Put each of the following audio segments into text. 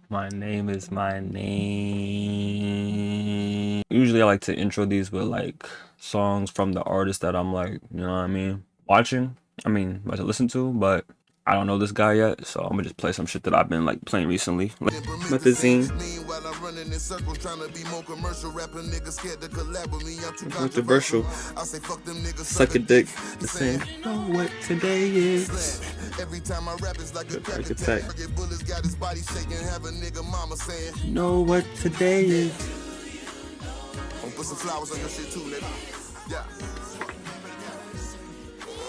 My name is my name. Usually I like to intro these with like songs from the artist that I'm like, you know what I mean, watching. I mean, about to listen to, but I don't know this guy yet, so I'm gonna just play some shit that I've been like playing recently. Like Methazine. Controversial. Suck a dick. The same. Know what today is. Every time I rap, it's like a crack attack. Bullets got his body shaking, have a nigga mama saying, know what today is. Put some flowers on your shit too, nigga. Yeah.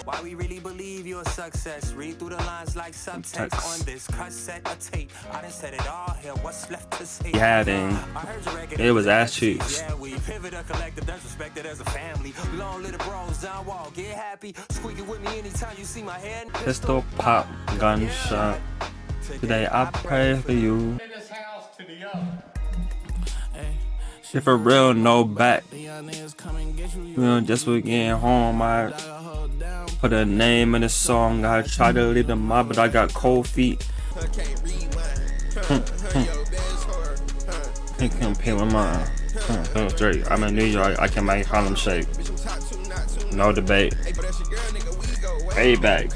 Why we really believe you're a success? Read through the lines like subtext on this cassette a tape. I done said it all here. What's left to say? Yeah, dang. It was ass cheeks. Yeah, we pivot a collective that's respected as a family. Long little bros down wall, get happy. Squeak it with me anytime you see my hand. Pistol pop, gunshot. Today I pray for you. Shit for real, no back. Just for getting home, I put a name in the song. I try to leave them out, but I got cold feet. He can pay with mine. I'm in New York, I can make Harlem shake. No debate. Payback.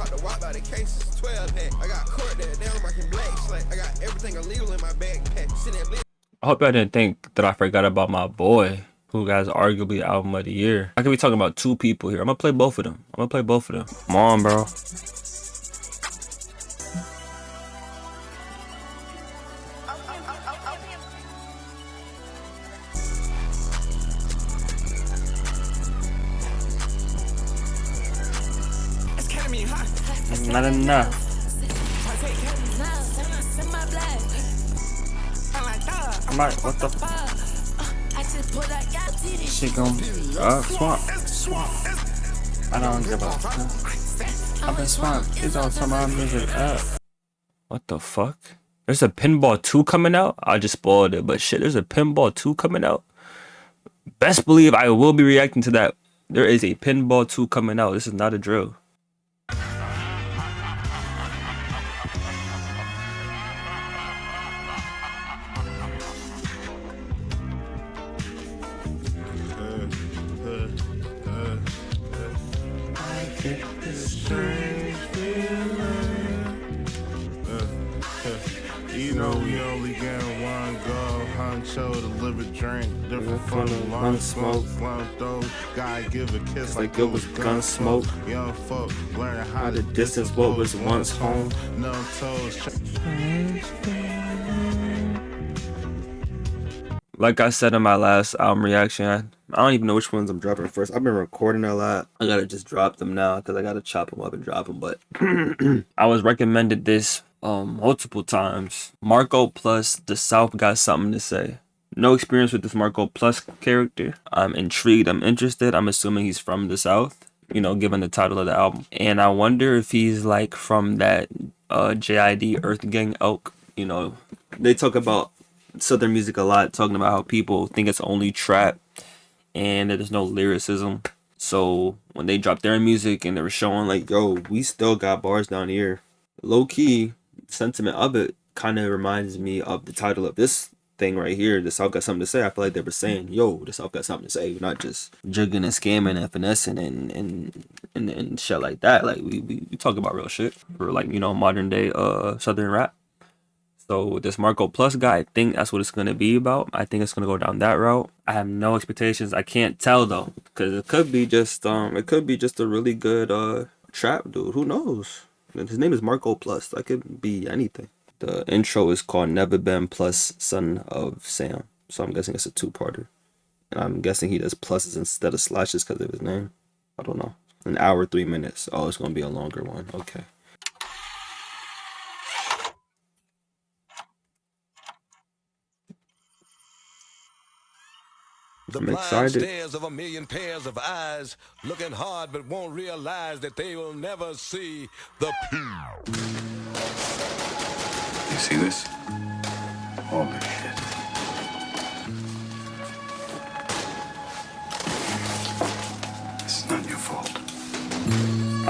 I hope y'all didn't think that I forgot about my boy, who has arguably album of the year. I could be talking about two people here. I'm gonna play both of them. Come on, bro. Not enough. What the fuck? She gon' swamp. I don't give a fuck. I've been swamped. It's all time I'm music up. What the fuck? There's a Pinball 2 coming out? I just spoiled it, but shit, there's a Pinball 2 coming out. Best believe I will be reacting to that. There is a Pinball 2 coming out. This is not a drill. You know we only get one go, honcho, deliver drink, different from the long smoke, blunt throw, guy give a kiss like it was gun smoke, young folk learning how to distance what was once home, no toes. Like I said in my last album reaction, I don't even know which ones I'm dropping first. I've been recording a lot. I gotta just drop them now because I gotta chop them up and drop them. But I was recommended this multiple times. Marco plus the South got something to say. No experience with this Marco plus character. I'm intrigued. I'm interested. I'm assuming he's from the South, you know, given the title of the album. And I wonder if he's like from that JID Earth Gang elk. You know, they talk about Southern music a lot, talking about how people think it's only trap and that there's no lyricism. So when they dropped their music and they were showing like, yo, we still got bars down here. Low key, sentiment of it kind of reminds me of the title of this thing right here. The South got something to say. I feel like they were saying, yo, the South got something to say. We're not just jigging and scamming and finessing and shit like that. Like we talk about real shit for like, you know, modern day Southern rap. So with this Marco Plus guy, I think that's what it's gonna be about. I think it's gonna go down that route. I have no expectations. I can't tell though, because it could be just a really good trap dude. Who knows? His name is Marco Plus. That could be anything. The intro is called Never Been plus Son of Sam. So I'm guessing it's a two-parter. And I'm guessing he does pluses instead of slashes because of his name. I don't know. An hour, 3 minutes. Oh, it's gonna be a longer one. Okay. The blind stares of a million pairs of eyes, looking hard but won't realize that they will never see the You see this? Holy shit. It's not your fault.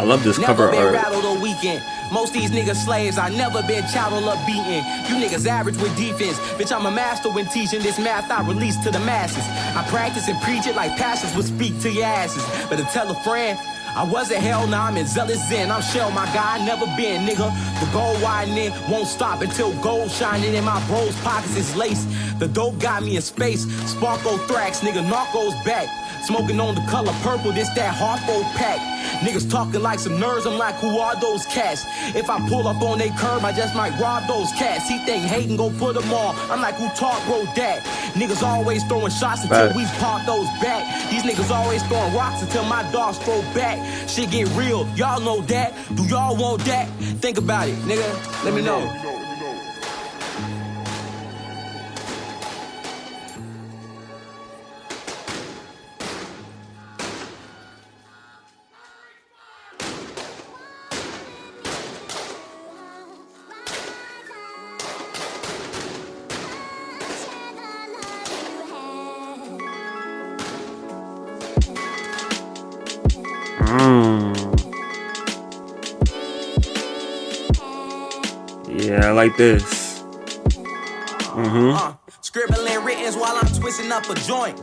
I love this Never cover been art. rattled or weekend. Most these niggas slaves, I never been chattel or beaten. You niggas average with defense. Bitch, I'm a master when teaching this math I release to the masses. I practice and preach it like pastors would speak to your asses. Better tell a friend. I wasn't hell, now I'm in zealous zen. I'm shell, my guy, never been, nigga. The gold widening won't stop until gold shining in my bros' pockets is lace. The dope got me in space. Sparko thrax, nigga, narcos back. Smoking on the color purple, this that Harpo pack. Niggas talking like some nerds, I'm like, who are those cats? If I pull up on they curb, I just might rob those cats. He think hating gon' put them on. I'm like, who taught bro that? Niggas always throwing shots until we pop those back. These niggas always throwing rocks until my dogs throw back. Shit get real, y'all know that. Do y'all want that? Think about it, nigga. Let me know. Yeah, I like this. Scribbling writtens while I'm twisting up a joint.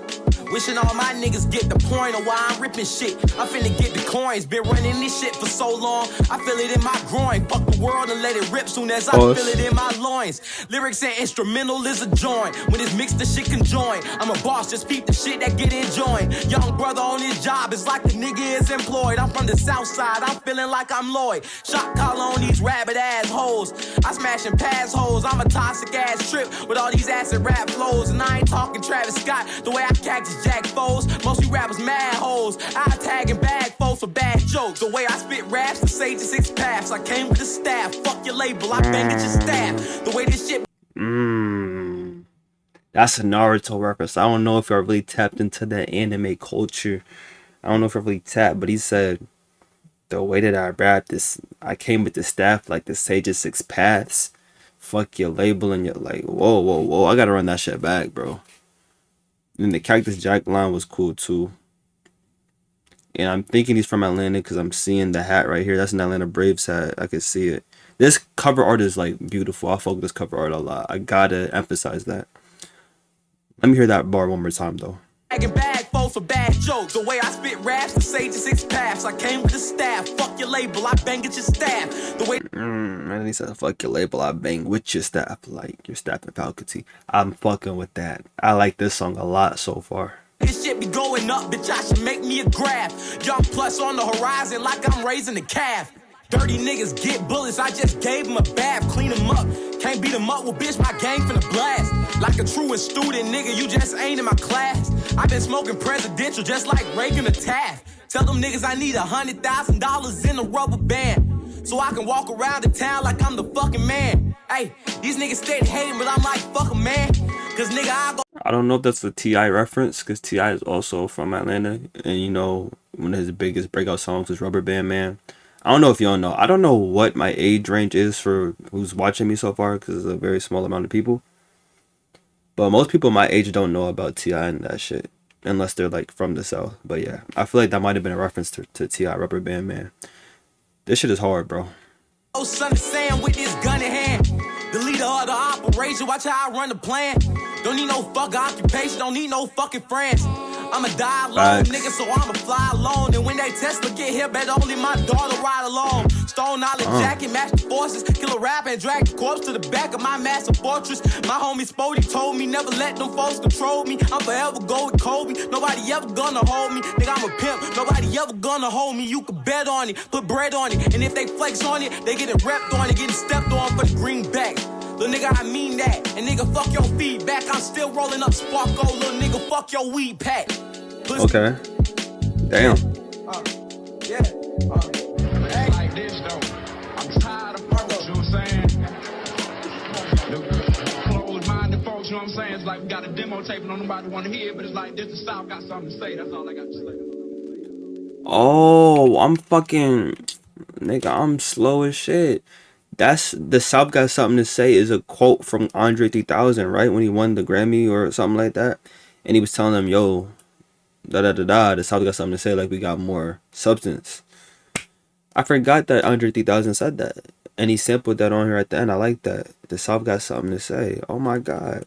Wishing all my niggas get the point of why I'm ripping shit. I'm finna get the coins. Been running this shit for so long. I feel it in my groin. Fuck the world and let it rip soon as I feel it in my loins. Lyrics and instrumental is a joint. When it's mixed, the shit can join. I'm a boss, just peep the shit that get enjoyed. Young brother on his job, it's like the nigga is employed. I'm from the south side, I'm feeling like I'm Lloyd. Shot collar on these rabbit ass hoes. I smashing pass holes. I'm a toxic ass trip with all these acid rap flows. And I ain't talking Travis Scott, the way I cactus jack foes. Most you rappers mad hoes. I tag and bag foes for bad jokes. The way I spit raps, the sage is 6 paths. I came with the staff. Fuck your label, I bang at your staff. The way this shit. That's a Naruto reference. I don't know if y'all really tapped into that anime culture. I don't know if y'all really tapped, but he said the way that I rap this, I came with the staff like the sage's 6 paths. Fuck your label, and you're like, whoa, whoa, whoa. I gotta run that shit back, bro. And the Cactus Jack line was cool too. And I'm thinking he's from Atlanta because I'm seeing the hat right here. That's an Atlanta Braves hat. I can see it. This cover art is like beautiful. I fuck with this cover art a lot. I gotta emphasize that. Let me hear that bar one more time though. Bag foes for bad jokes. The way I spit raps, the sage is 6 paths. I came with the staff. Fuck your label, I bang at your staff. The way And he said, fuck your label, I bang with your staff. Like your staff and faculty. I'm fucking with that. I like this song a lot so far. this shit be going up, bitch, I should make me a graph. Young plus on the horizon like I'm raising a calf. Dirty niggas get bullets, I just gave them a bath, clean them up. Can't beat them up, well bitch, my gang finna blast. Like a truant student, nigga, you just ain't in my class. I been smoking presidential just like Reagan or Taft. Tell them niggas I need $100,000 in a rubber band, so I can walk around the town like I'm the fucking man. Hey, these niggas steady hating, but I'm like, fuck 'em, man. Cause nigga, I don't know if that's a T.I. reference, because T.I. is also from Atlanta. And you know, one of his biggest breakout songs is Rubber Band Man. I don't know if y'all know. I don't know what my age range is for who's watching me so far, because it's a very small amount of people. But most people my age don't know about T.I. and that shit, unless they're like from the South. But yeah, I feel like that might have been a reference to T.I. Rubber Band Man. This shit is hard, bro. Oh, son of Sam with this gun in hand. The leader of the operation, watch how I run the plan. Don't need no fucking occupation, don't need no fucking friends. I'ma die alone, nigga, so I'ma fly alone. And when they Tesla get here, bet only my daughter ride along. Stone knowledge jacket, match the forces. Kill a rapper and drag the corpse to the back of my massive fortress. My homie Spody told me, never let them folks control me. I'm forever go with Kobe, nobody ever gonna hold me. Nigga, I'm a pimp, nobody ever gonna hold me. You can bet on it, put bread on it. And if they flex on it, they getting repped on it, getting stepped on for the greenback. Little nigga, I mean that. And nigga, fuck your feedback. I'm still rolling up Sparko. Little nigga, fuck your weed pack. Okay. Damn. Yeah. Hey. Like this, though. I'm tired of folks, you know what I'm saying? The closed-minded folks, you know what I'm saying? It's like we got a demo tape and nobody want to hear it, but it's like this, the South got something to say. That's all I got to say. Oh, I'm fucking... Nigga, I'm slow as shit. That's the South got something to say is a quote from Andre 3000, right? When he won the Grammy or something like that. And he was telling them, yo, the South got something to say, like we got more substance. I forgot that Andre 3000 said that. And he sampled that on here at the end. I like that. The South got something to say. Oh my God.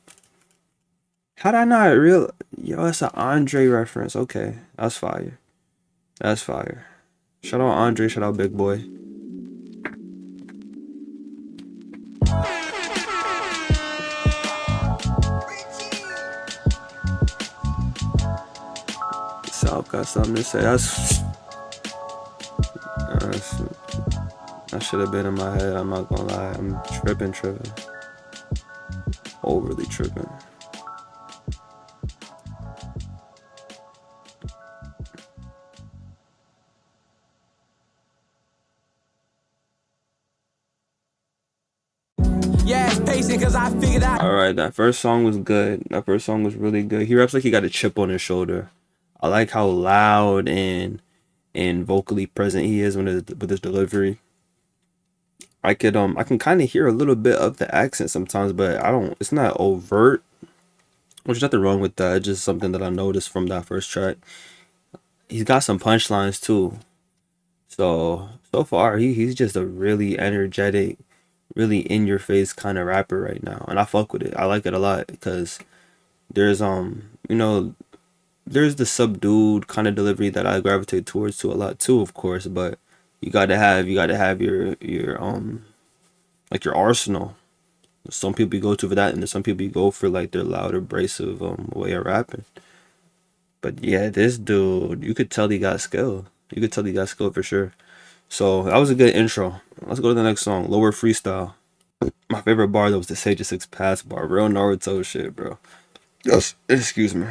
How'd I not real? Yo, it's an Andre reference. Okay. That's fire. That's fire. Shout out Andre. Shout out Big Boy. South got something to say. That should have been in my head. I'm not gonna lie. I'm tripping. Overly tripping. Yeah, it's pacing cause I figured out. Alright, that first song was good. That first song was really good. He raps like he got a chip on his shoulder. I like how loud and vocally present he is with his delivery. I can kind of hear a little bit of the accent sometimes, but it's not overt. There's nothing wrong with that. It's just something that I noticed from that first track. He's got some punchlines too. So far he's just a really energetic, really in your face kind of rapper right now, and I fuck with it. I like it a lot because there's there's the subdued kind of delivery that I gravitate towards too a lot too, of course, but you gotta have your like your arsenal. Some people you go to for that, and there's some people you go for like their loud, abrasive way of rapping. But yeah, this dude, you could tell he got skill. You could tell he got skill for sure. So that was a good intro. Let's go to the next song, Lower Freestyle. My favorite bar though was the Sage 6 Pass bar. Real Naruto shit, bro. Yes, excuse me.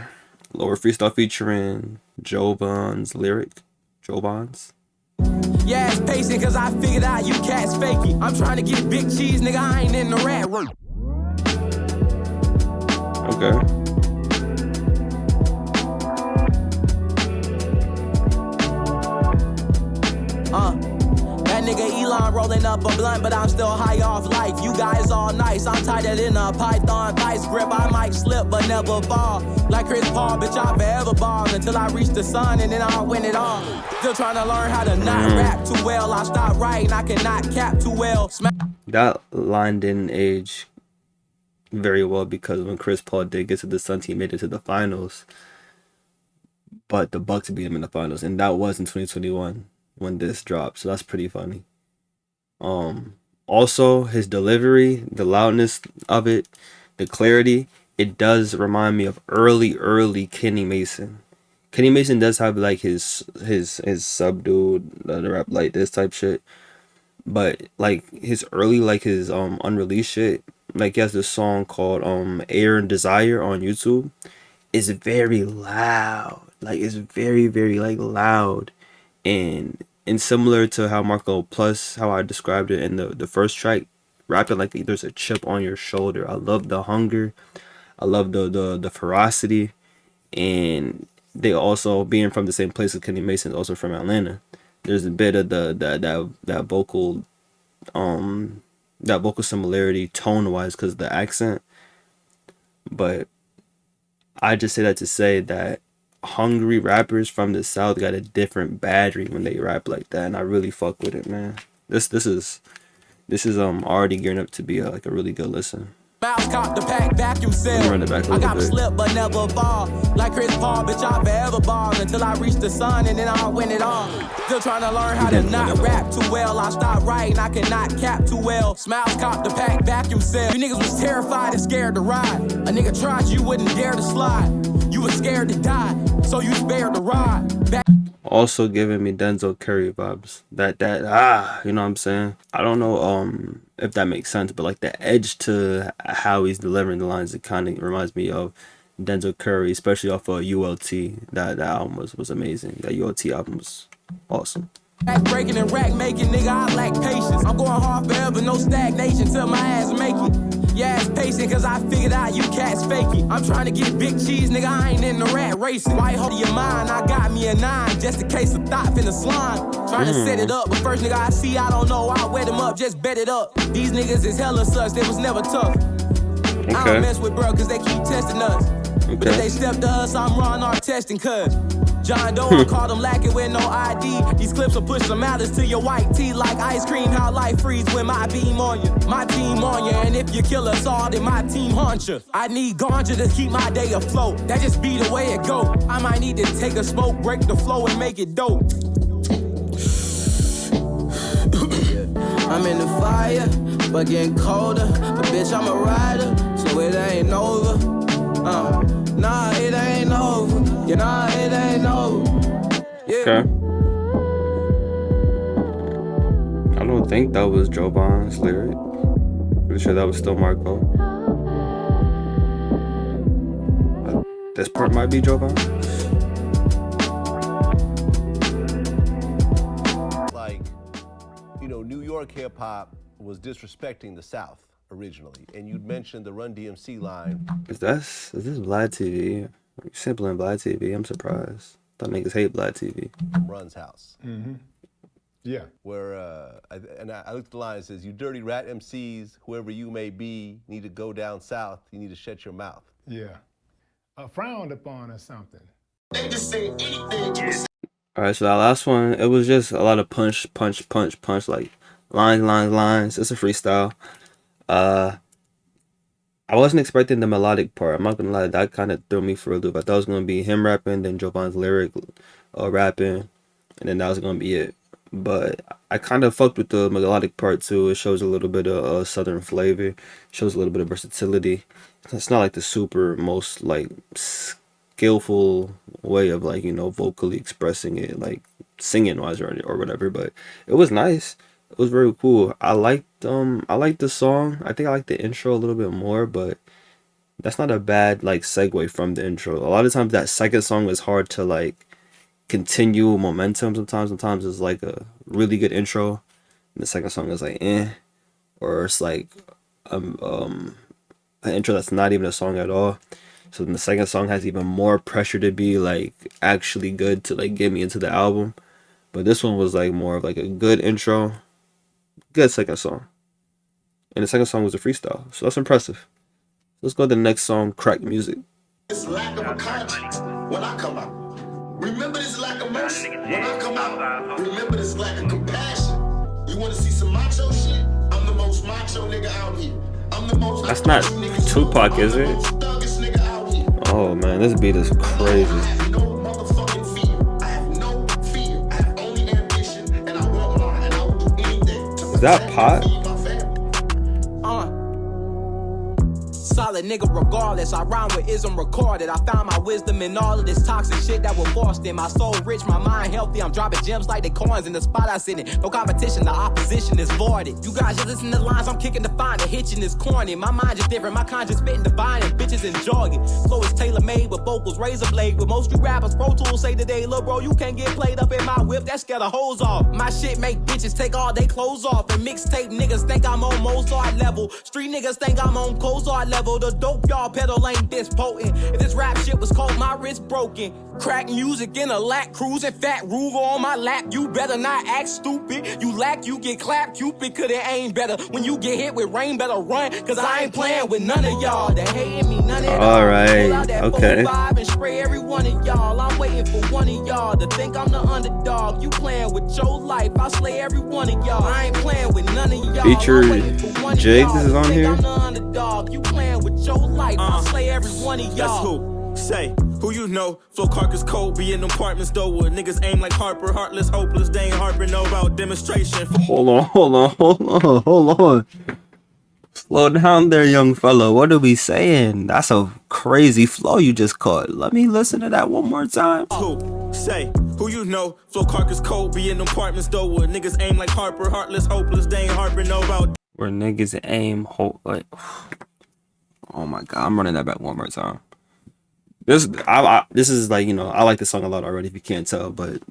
Lower Freestyle featuring Jovan's lyric. Jovan's. Yeah, it's pacing cause I figured out you cats fakey. I'm trying to get big cheese, nigga, I ain't in the rat race. Okay. That nigga Elon rolling up a blunt, but I'm still high off life. You guys all nice, I'm tighter than a python vice grip. I might slip but never fall. Like Chris Paul, bitch, I forever ball until I reach the sun and then I'll win it all. Still trying to learn how to not rap too well. I stop writing, I cannot cap too well. That line didn't age very well because when Chris Paul did get to the Suns, he made it to the finals. But the Bucks beat him in the finals, and that was in 2021 when this dropped. So that's pretty funny. Also his delivery, the loudness of it, the clarity, it does remind me of early Kenny Mason. Kenny Mason does have like his subdued rap like this type shit, but like his early, like his unreleased shit, like he has this song called Air and Desire on YouTube, is very loud. Like it's very like loud, and similar to how Marco Plus, how I described it in the first track, rapping like there's a chip on your shoulder. I love the hunger, I love the ferocity, and they also, being from the same place as Kenny Mason, also from Atlanta, there's a bit of that vocal similarity tone wise because of the accent. But I just say that to say that hungry rappers from the South got a different battery when they rap like that, and I really fuck with it, man. This is already gearing up to be like a really good listen. Mouse cop the pack vacuum seal. Run it back a I little got bit. slip but never fall. Like Chris Paul, bitch, I forever ball until I reach the sun and then I'll win it all. Still trying to learn how to not rap too well. I stop writing, I cannot cap too well. Smiles cop the pack vacuum seal. You niggas was terrified and scared to ride. A nigga tried, you wouldn't dare to slide. You was scared to die, so you spared the ride. Also giving me Denzel Curry vibes. That you know what I'm saying? I don't know if that makes sense, but like the edge to how he's delivering the lines, it kind of reminds me of Denzel Curry, especially off of ULT. That album was amazing. That ULT album was awesome. Back breaking and rack making, nigga, I lack patience. I'm going hard forever, no stagnation till my ass make it. Yeah, it's pacing, cause I figured out you cats fakey. I'm trying to get big cheese, nigga, I ain't in the rat racing. White hold your mind, I got me a 9, just in case of thought finna slime. Trying to set it up, but first nigga I see, I don't know, I'll wet them up, just bet it up. These niggas is hella sucks, they was never tough. I don't mess with bro, cause they keep testing us. But if they step to us, I'm raw and testing, cuz. John Doe, I caught him lacking with no ID. These clips will push some malice to your white tee like ice cream. How life freeze when my beam on you, my team on you. And if you kill us all, then my team haunt you. I need ganja to keep my day afloat. That just be the way it go. I might need to take a smoke, break the flow, and make it dope. I'm in the fire, but getting colder. But bitch, I'm a rider, so it ain't over. Nah, it ain't over. Yeah, nah, it ain't over. Yeah. Okay. I don't think that was Joe Bond's lyric. Pretty sure that was still Marco. This part might be Joe Bond. Like, you know, New York hip hop was disrespecting the South originally, and you'd mentioned the Run DMC line. Is this Vlad TV? Sampling Vlad TV. I'm surprised. Thought niggas hate Vlad TV. Run's house. Yeah. Where, I looked at the line, it says, "You dirty rat MCs, whoever you may be, need to go down south. You need to shut your mouth." Yeah. Frowned upon or something. All right, so that last one, it was just a lot of punch, like lines. It's a freestyle. I wasn't expecting the melodic part. I'm not gonna lie, that kind of threw me for a loop. I thought it was gonna be him rapping, then Jovan's lyric rapping, and then that was gonna be it. But I kind of fucked with the melodic part too. It shows a little bit of southern flavor, shows a little bit of versatility. It's not like the super most like skillful way of like, you know, vocally expressing it, like singing wise or whatever, but it was nice. It was very cool. I liked the song. I think I liked the intro a little bit more, but that's not a bad like segue from the intro. A lot of times that second song is hard to like continue momentum. Sometimes it's like a really good intro and the second song is like or it's like an intro that's not even a song at all. So then the second song has even more pressure to be like actually good to like get me into the album. But this one was like more of like a good intro, good second song. And the second song was a freestyle. So that's impressive. Let's go to the next song, Crack Music. This lack of a conscience when I come out. Remember this lack of mercy when I come out. Remember this lack of compassion. You want to see some macho shit? I'm the most macho nigga out here. I'm the most. That's not Tupac, is it? Oh man, this beat is crazy. I have no motherfucking fear. I have no fear. I have only ambition, and I want mine, and I will do anything to Is that Pot? feed my family. Solid nigga regardless, I rhyme with ism recorded. I found my wisdom in all of this toxic shit that was forced in. My soul rich, my mind healthy, I'm dropping gems like the coins in the spot I sit in. No competition, the opposition is voided. You guys just listen to lines, I'm kicking the fine, the hitching is corny. My mind just different, my conscience spitting divine and bitches enjoy it. Flow is tailor-made with vocals, razor blade. With most you rappers, Pro Tools say today, look bro, you can't get played up in my whip, that scare the hose off. My shit make bitches take all they clothes off. And mixtape niggas think I'm on Mozart level. Street niggas think I'm on Cozart level. The dope y'all pedal ain't this potent. If this rap shit was cold, my wrist broken. Crack music in a lack, cruising fat Ruger on my lap. You better not act stupid. You lack, you get clapped, Cupid, cause it ain't better. When you get hit with rain, better run, cause I ain't playing with none of y'all that hating me, none of All right, okay. And spray every one of y'all. I'm waiting for one of y'all to think I'm the underdog. You playing with your life, I slay every one of y'all. I ain't playing with none of y'all. Feature Jigs is on here. I'm the underdog. You playing with your life, I slay every one of y'all. That's who. Say, who you know? Flow carcass cold, be in them apartments though. Where niggas aim like Harper, heartless, hopeless. They ain't harping no about demonstration. Hold on. Slow down there, young fella. What are we saying? That's a crazy flow you just caught. Let me listen to that one more time. Who? Say, who you know? Flow carcass cold, be in them apartments though. Where niggas aim like Harper, heartless, hopeless. They ain't harping no about. Where niggas aim, like, oh my god, I'm running that back one more time. This is like, you know, I like this song a lot already if you can't tell, but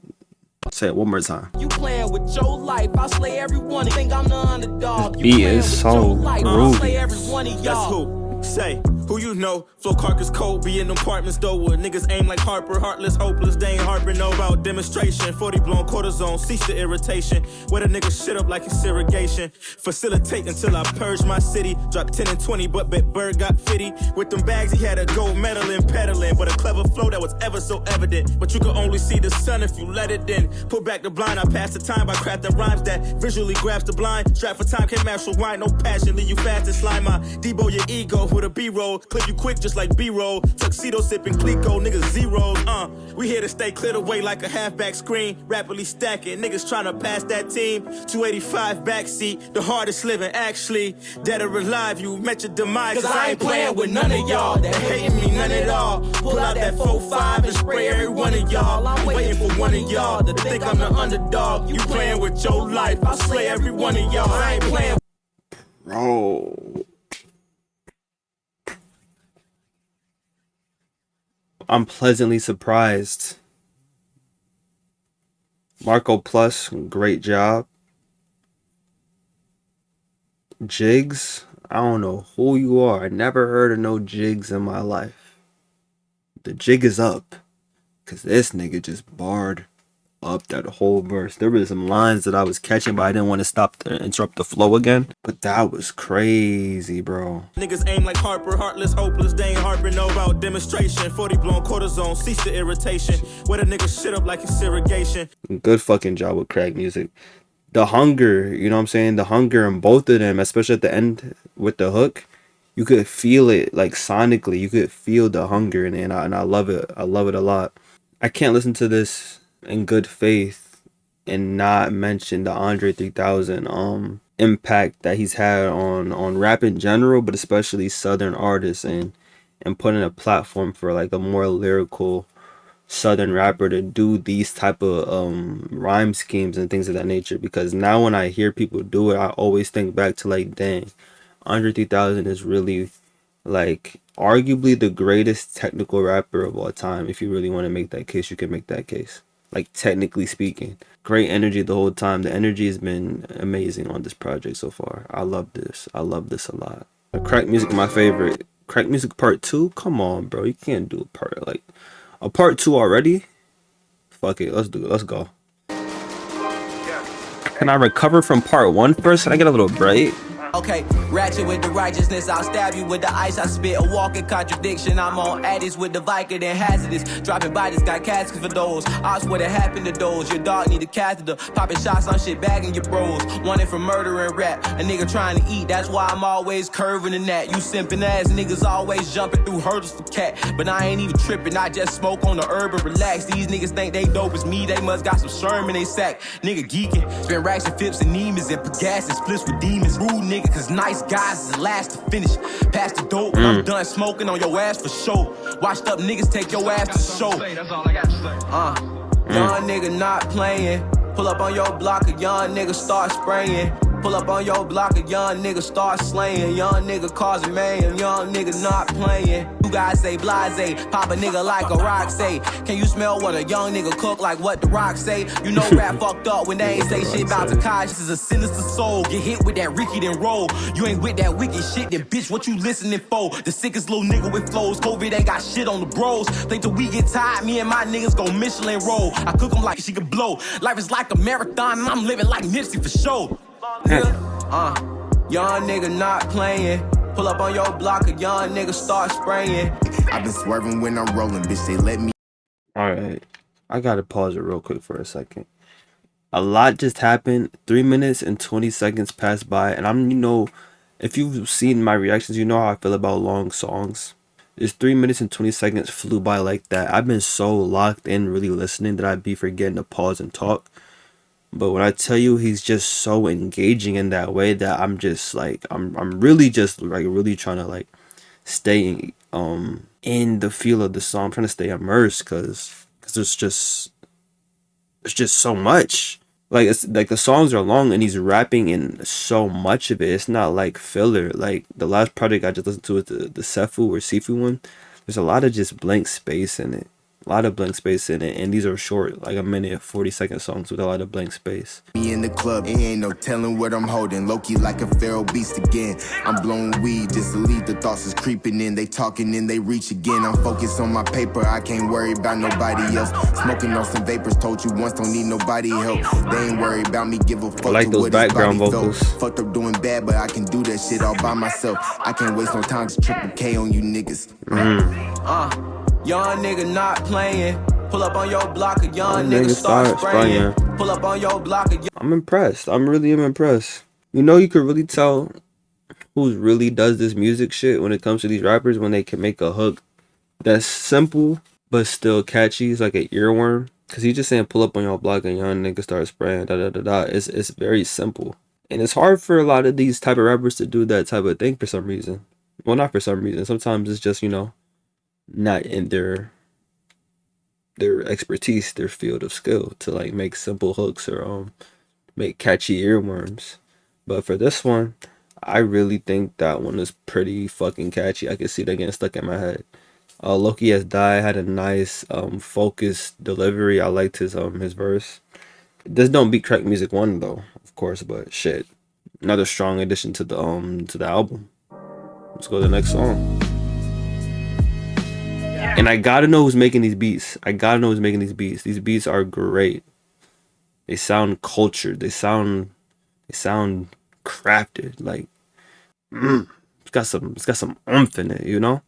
I'll say it one more time. You playing with your life, I slay everyone. Think I'm the underdog. This beat is so groovy. Every one of y'all. That's who. Say, Who you know? Flow carcass cold, be in them apartments though. Where niggas aim like Harper, heartless, hopeless. They ain't harping no about demonstration. 40 blown cortisone, cease the irritation. Where the niggas shit up like it's irrigation. Facilitate until I purge my city. Drop 10 and 20, but bet Bird got 50. With them bags, he had a gold medal in peddling. But a clever flow that was ever so evident. But you can only see the sun if you let it in. Put back the blind, I pass the time by crafting rhymes that visually grabs the blind. Strap for time, can't match with wine, no passion. Leave you fast and slime my Debo your ego with a B-roll. Clip you quick just like B-roll. Tuxedo sipping Clico, niggas zeros. We here to stay cleared away like a halfback screen. Rapidly stacking, niggas trying to pass that team. 285 backseat, the hardest living actually. Dead or alive, you met your demise. Cause I ain't playing with none of y'all that hating me none at all. Pull out that 4-5 and spray every one of y'all. I'm waiting for one of y'all to think I'm the underdog. You playing with your life, I'll slay every one of y'all. I ain't playing. Bro, I'm pleasantly surprised. Marco Plus, great job. Jigs, I don't know who you are. I never heard of no Jigs in my life. The jig is up. Cause this nigga just barred up that whole verse. There were some lines that I was catching, but I didn't want to stop to interrupt the flow again. But that was crazy, bro. Niggas aim like Harper, heartless, hopeless. They ain't harping no about demonstration. 40 blown cortisone, cease the irritation. Where the niggas shit up like it's irrigation. Good fucking job with crack music. The hunger, you know what I'm saying? The hunger in both of them, especially at the end with the hook. You could feel it, like sonically. You could feel the hunger in it, and I love it. I love it a lot. I can't listen to this in good faith and not mention the Andre 3000 impact that he's had on rap in general, but especially Southern artists, and putting a platform for like a more lyrical Southern rapper to do these type of rhyme schemes and things of that nature. Because now when I hear people do it, I always think back to like, dang, Andre 3000 is really like arguably the greatest technical rapper of all time. If you really want to make that case, you can make that case. Like, technically speaking, great energy the whole time. The energy has been amazing on this project so far. I love this. I love this a lot. Crack music, my favorite. Crack music part 2. Come on, bro. You can't do a part 2 already. Fuck it. Let's do it. Let's go. Can I recover from part 1 first? Can I get a little break? Okay, ratchet with the righteousness, I'll stab you with the ice. I spit a walking contradiction. I'm on addicts with the Viking and hazardous. Dropping bodies, got caskets for those. I swear it happened to those. Your dog need a catheter. Popping shots on shit, bagging your bros. Wanted for murder and rap. A nigga trying to eat, that's why I'm always curving the net. You simping ass niggas always jumping through hurdles for cat. But I ain't even tripping, I just smoke on the herb and relax. These niggas think they dope as me, they must got some Sherman they sack. Nigga geeking, spend racks and fips and Nemas and gas and splits with demons. Rude nigga, cause nice guys is the last to finish. Pass the dope, I'm done smoking on your ass for sure. Washed up niggas take your ass to show. That's all I got to say. Young nigga not playing. Pull up on your block, a young nigga start spraying. Pull up on your block, a young nigga start slaying. Young nigga causing mayhem, young nigga not playing. You guys say blase, pop a nigga like a rock say. Can you smell what a young nigga cook like what the rock say? You know rap fucked up when they ain't say shit about Takashi. This is a sinister soul. Get hit with that Ricky then roll. You ain't with that wicked shit, then bitch what you listening for? The sickest little nigga with flows. COVID ain't got shit on the bros. Think till we get tired, me and my niggas go Michelin roll. I cook them like she can blow. Life is like a marathon and I'm living like Nipsey for sure. Young nigga not playing. Pull up on your block, a young nigga start spraying. I've been swerving when I'm rolling, bitch, they let me. Alright, I gotta pause it real quick for a second. A lot just happened. 3 minutes and 20 seconds passed by, and I'm, if you've seen my reactions, you know how I feel about long songs. This 3 minutes and 20 seconds flew by like that. I've been so locked in really listening that I'd be forgetting to pause and talk. But when I tell you he's just so engaging in that way that I'm just like, I'm really just like really trying to like stay in the feel of the song. I'm trying to stay immersed because there's just so much. Like, it's like the songs are long and he's rapping in so much of it. It's not like filler. Like the last project I just listened to is the Sefu or Sifu one. There's a lot of just blank space in it. A lot of blank space in it, and these are short, like a minute, 40-second songs with a lot of blank space. Me in the club, it ain't no telling what I'm holding. Low-key like a feral beast again. I'm blowing weed just to leave the thoughts is creeping in. They talking and they reach again. I'm focused on my paper, I can't worry about nobody else. Smoking on some vapors, told you once, don't need nobody help. They ain't worried about me, give a fuck. I like to those what his background body felt. vocals. Fucked up doing bad, but I can do that shit all by myself. I can't waste no time to triple K on you niggas. Young nigga not playing. Pull up on your block, a young Nigga nigga start spraying. spraying. Pull up on your block, a I'm impressed. I'm really impressed. You know, you could really tell who really does this music shit when it comes to these rappers, when they can make a hook that's simple but still catchy. It's like an earworm. Cause he's just saying pull up on your block and young nigga start spraying, da da da da. It's very simple. And it's hard for a lot of these type of rappers to do that type of thing for some reason. Well, not for some reason. Sometimes it's just, you know, not in their expertise, their field of skill to like make simple hooks or make catchy earworms. But for this one, I really think that one is pretty fucking catchy. I can see that getting stuck in my head. Loki Has Died had a nice focused delivery. I liked his verse. This don't beat Crack Music 1 though, of course, but shit. Another strong addition to the album. Let's go to the next song. And I gotta know who's making these beats. These beats are great. They sound cultured. They sound crafted. Like, it's got some oomph in it, you know?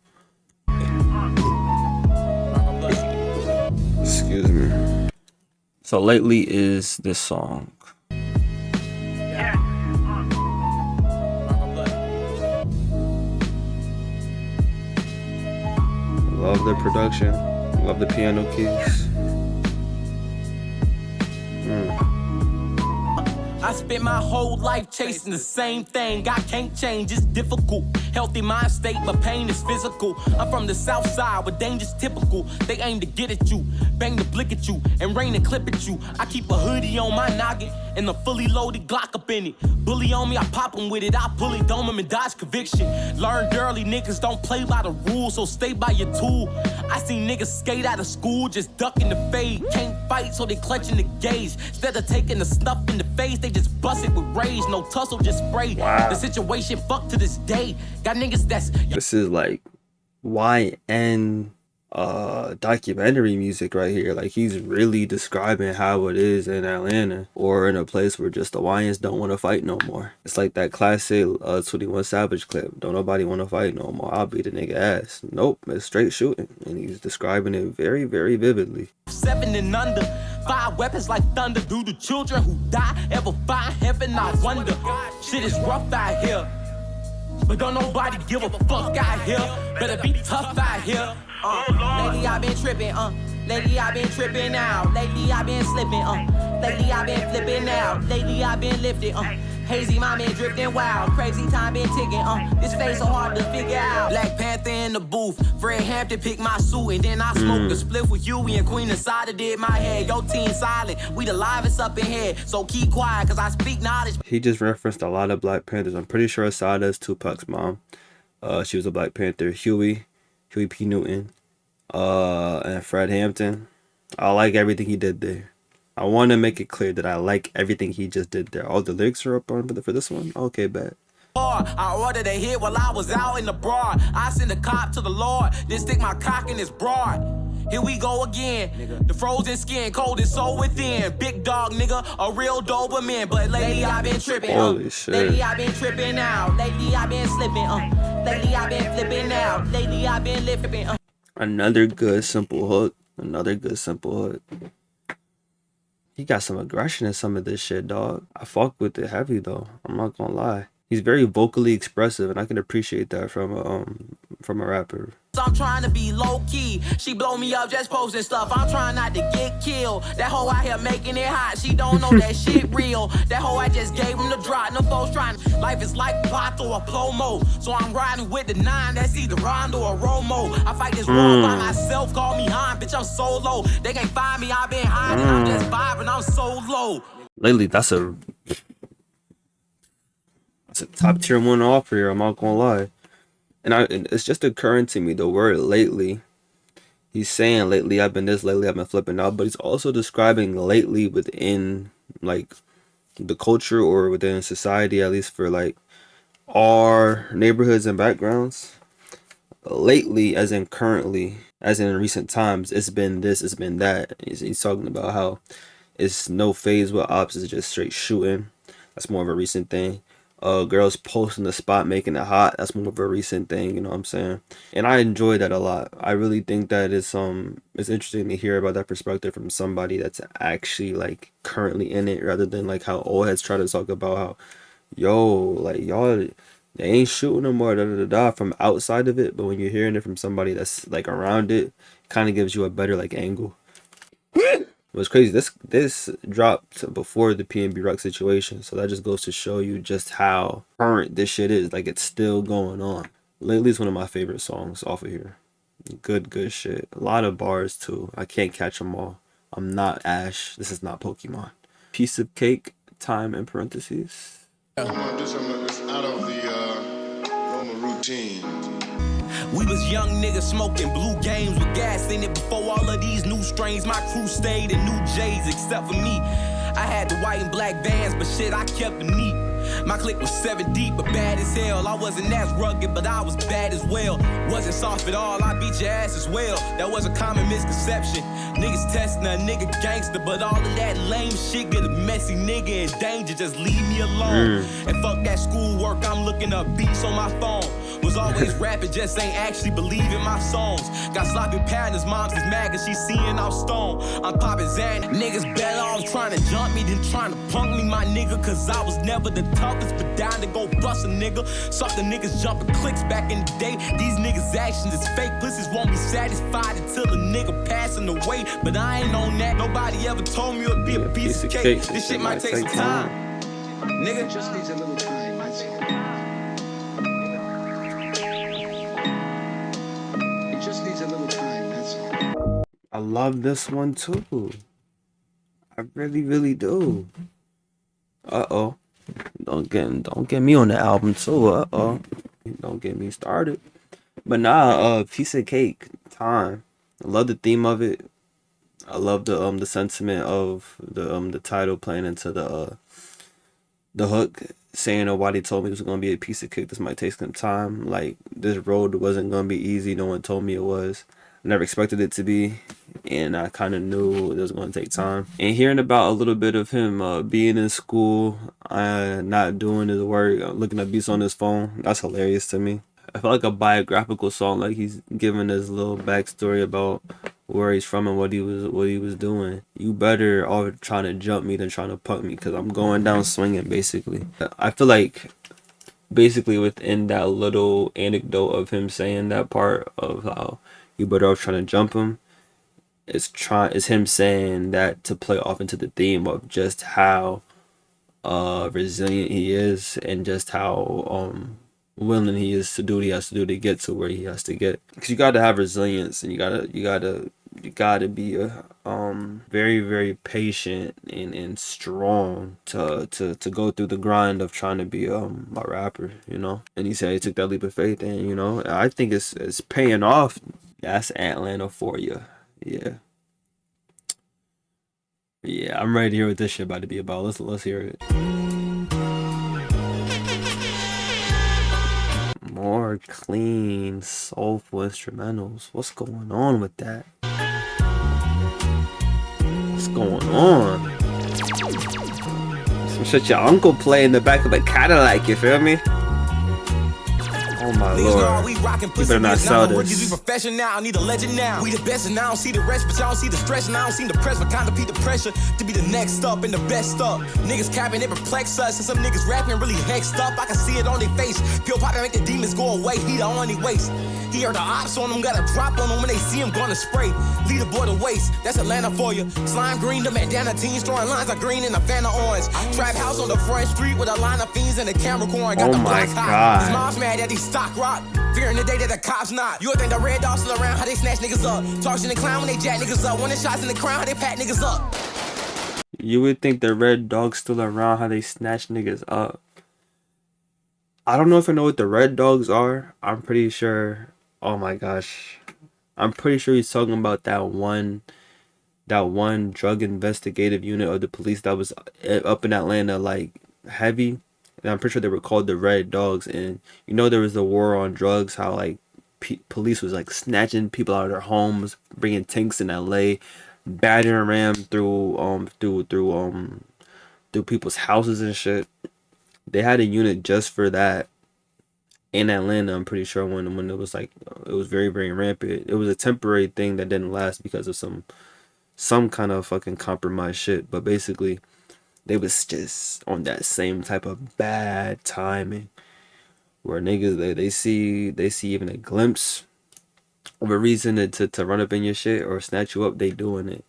Excuse me. So lately is this song. Love the production. Love the piano keys. I spent my whole life chasing the same thing. I can't change, it's difficult. Healthy mind state, but pain is physical. I'm from the south side, where danger's typical. They aim to get at you, bang the blick at you, and rain a clip at you. I keep a hoodie on my noggin, and a fully loaded Glock up in it. Bully on me, I pop him with it. I bully dome him and dodge conviction. Learned early, niggas don't play by the rules, so stay by your tool. I seen niggas skate out of school, just ducking the fade. Can't fight, so they clutching the gauge. Instead of taking the snuff in the face, they just bust it with rage. No tussle, just spray. Wow. The situation fucked to this day. Got niggas that's... This is like YN documentary music right here. Like, he's really describing how it is in Atlanta, or in a place where just the YNs don't want to fight no more. It's like that classic 21 Savage clip. Don't nobody want to fight no more. I'll beat a nigga ass. Nope, it's straight shooting. And he's describing it very, very vividly. 7 and under, 5 weapons like thunder. Do the children who die ever find heaven? I wonder. Shit is rough out here, but don't nobody give a fuck out here. Better be tough out here. Lately I've been tripping, lately I've been tripping out. Lately I've been slipping, lately I've been flipping out. Lately I've been lifted, hazy mind been drifting wild. Crazy time been ticking, this face so hard to figure out. Black Panther in the booth, Fred Hampton picked my suit, and then I smoked a spliff with Huey and Queen Asada did my hair. Your team silent, we the livest up in here, so keep quiet, cause I speak knowledge. He just referenced a lot of Black Panthers. I'm pretty sure Asada is Tupac's mom. She was a Black Panther. Huey P. Newton, and Fred Hampton. I like everything he did there. I want to make it clear that I like everything he just did there. All the lyrics are up on for this one? Okay, bet. I ordered a hit while I was out in the broad. I send a cop to the Lord, then stick my cock in his broad. Here we go again. The frozen skin, cold is so within. Big dog nigga, a real Doberman. But lately I've been tripping. Holy shit. Lately I've been tripping out. Lately I've been slipping. Lately I've been flipping out. Lately I've been lifting. Another good simple hook. Another good simple hook. He got some aggression in some of this shit, dog. I fuck with it heavy though. I'm not gonna lie. He's very vocally expressive, and I can appreciate that from a rapper. So I'm trying to be low key. She blow me up just posting stuff. I'm trying not to get killed. That hoe out here making it hot. She don't know that shit real. That hoe I just gave him the drop. No folks trying. Life is like plot or a promo. So I'm riding with the 9. That's either Rondo or Romo. I fight this world by myself. Call me Han, bitch. I'm solo. They can't find me. I've been hiding. I'm just vibing. I'm so low. Lately, that's a top tier one off here. I'm not gonna lie. And it's just occurring to me, the word lately He's saying lately I've been this, lately I've been flipping out, but he's also describing lately within like the culture or within society, at least for like our neighborhoods and backgrounds. Lately, as in currently, as in recent times, it's been this, it's been that. He's talking about how it's no phase with ops, it's just straight shooting. That's more of a recent thing. Girls posting the spot, making it hot. That's more of a recent thing, you know what I'm saying? And I enjoy that a lot. I really think that it's interesting to hear about that perspective from somebody that's actually like currently in it, rather than like how old heads try to talk about how, yo, like y'all, they ain't shooting no more, da da da da, from outside of it. But when you're hearing it from somebody that's like around it, kind of gives you a better like angle. What's crazy, this dropped before the PNB Rock situation, so that just goes to show you just how current this shit is. Like, it's still going on. Lately, it's one of my favorite songs off of here. Good shit. A lot of bars too. I can't catch them all. I'm not Ash. This is not Pokemon. Piece of cake. Time in parentheses. I'm gonna do something that's out of the normal routine. We was young niggas smoking blue games with gas in it before all of these new strains. My crew stayed in new J's except for me. I had the white and black Vans, but shit, I kept them neat. My clique was 7 deep, but bad as hell. I wasn't as rugged, but I was bad as well. Wasn't soft at all, I beat your ass as well. That was a common misconception. Niggas testing a nigga gangster, but all of that lame shit get a messy nigga in danger. Just leave me alone. And fuck that schoolwork, I'm looking up beats on my phone. Was always rapping, just ain't actually believing my songs. Got sloppy patterns, moms is mad cause she seeing off stone. I'm popping Xan, niggas better off trying to jump me than trying to punk me, my nigga. Cause I was never the toughest, but down to go bust a nigga. Suck the niggas jumping clicks back in the day. These niggas' actions is fake, pussies won't be satisfied until a nigga passing away. But I ain't on that, nobody ever told me it'd be a piece of cake. This shit might take some time. Nigga just needs a little time, that's all. Just needs a little time, that's all. I love this one too. I really do. Uh-oh. Don't get me on the album too. Uh-oh. Don't get me started. But nah, piece of cake, time. I love the theme of it. I love the sentiment of the title playing into the hook, saying nobody told me this was gonna be a piece of cake. This might take some time. Like, this road wasn't gonna be easy. No one told me it was. I never expected it to be, and I kind of knew it was gonna take time. And hearing about a little bit of him being in school, not doing his work, looking at beats on his phone, that's hilarious to me. I felt like a biographical song, like he's giving his little backstory about where he's from and what he was doing. You better off trying to jump me than trying to punk me, because I'm going down swinging, basically. I feel like basically within that little anecdote of him saying that part of how you better off trying to jump him, it's him saying that to play off into the theme of just how resilient he is, and just how willing he is to do what he has to do to get to where he has to get. Because you got to have resilience, and you gotta be very patient and strong to go through the grind of trying to be a rapper, you know. And he said he took that leap of faith, and you know, I think it's paying off. That's Atlanta for you. Yeah, I'm ready to hear what this shit about to be about. Let's hear it. More clean, soulful instrumentals. What's going on with that? What's going on? Some shit your uncle play in the back of a Cadillac, you feel me? Oh my lord. You better not sell this. We professional now, I need a legend now. We the best and I don't see the rest, but y'all don't see the stress and I don't seem to press, but kind of beat the pressure to be the next up and the best up. Niggas capping, it perplex us, and some niggas rapping really hexed up. I can see it on their face. Pill popping make the demons go away. He the only waste. He heard the ops on him, got a drop on him when they see him gonna spray. Lead the boy to waste, that's Atlanta for you. Slime green, the bandana teens, throwing lines of green in a fan of orange. Trap house on the front street with a line of fiends and a camera corn. Got the block hot. His mom's mad that he stock rock. Fearing the day that the cops not. You would think the red dogs still around, how they snatch niggas up. Talk shit and clown when they jack niggas up. Winning shots in the crown, how they pat niggas up. You would think the red dogs still around, how they snatch niggas up. I don't know if I know what the red dogs are. I'm pretty sure. Oh my gosh. I'm pretty sure he's talking about that one drug investigative unit of the police that was up in Atlanta, like heavy. And I'm pretty sure they were called the Red Dogs. And you know there was the war on drugs, how like police was like snatching people out of their homes, bringing tanks in LA, battering ram through people's houses and shit. They had a unit just for that in Atlanta. I'm pretty sure when it was like it was very very rampant. It was a temporary thing that didn't last because of some kind of fucking compromised shit. But basically, they was just on that same type of bad timing where niggas they see even a glimpse of a reason to run up in your shit or snatch you up, they doing it.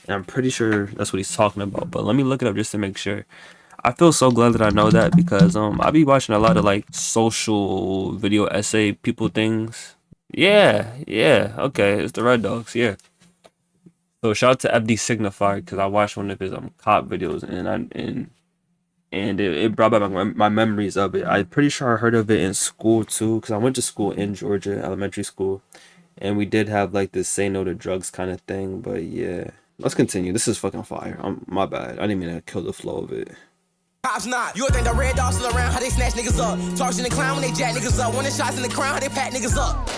And I'm pretty sure that's what he's talking about. But let me look it up just to make sure. I feel so glad that I know that because I be watching a lot of like social video essay people things. Yeah, okay, it's the Red Dogs, yeah. So shout out to FD Signifier because I watched one of his cop videos and it brought back my memories of it. I'm pretty sure I heard of it in school too because I went to school in Georgia, elementary school, and we did have like this say no to drugs kind of thing. But yeah, let's continue. This is fucking fire. My bad. I didn't mean to kill the flow of it. Cops not. You would think the Red Dogs still around, how they snatch niggas up. Charging the clown when they jack niggas up. Wanting shots in the crown, how they pat niggas up.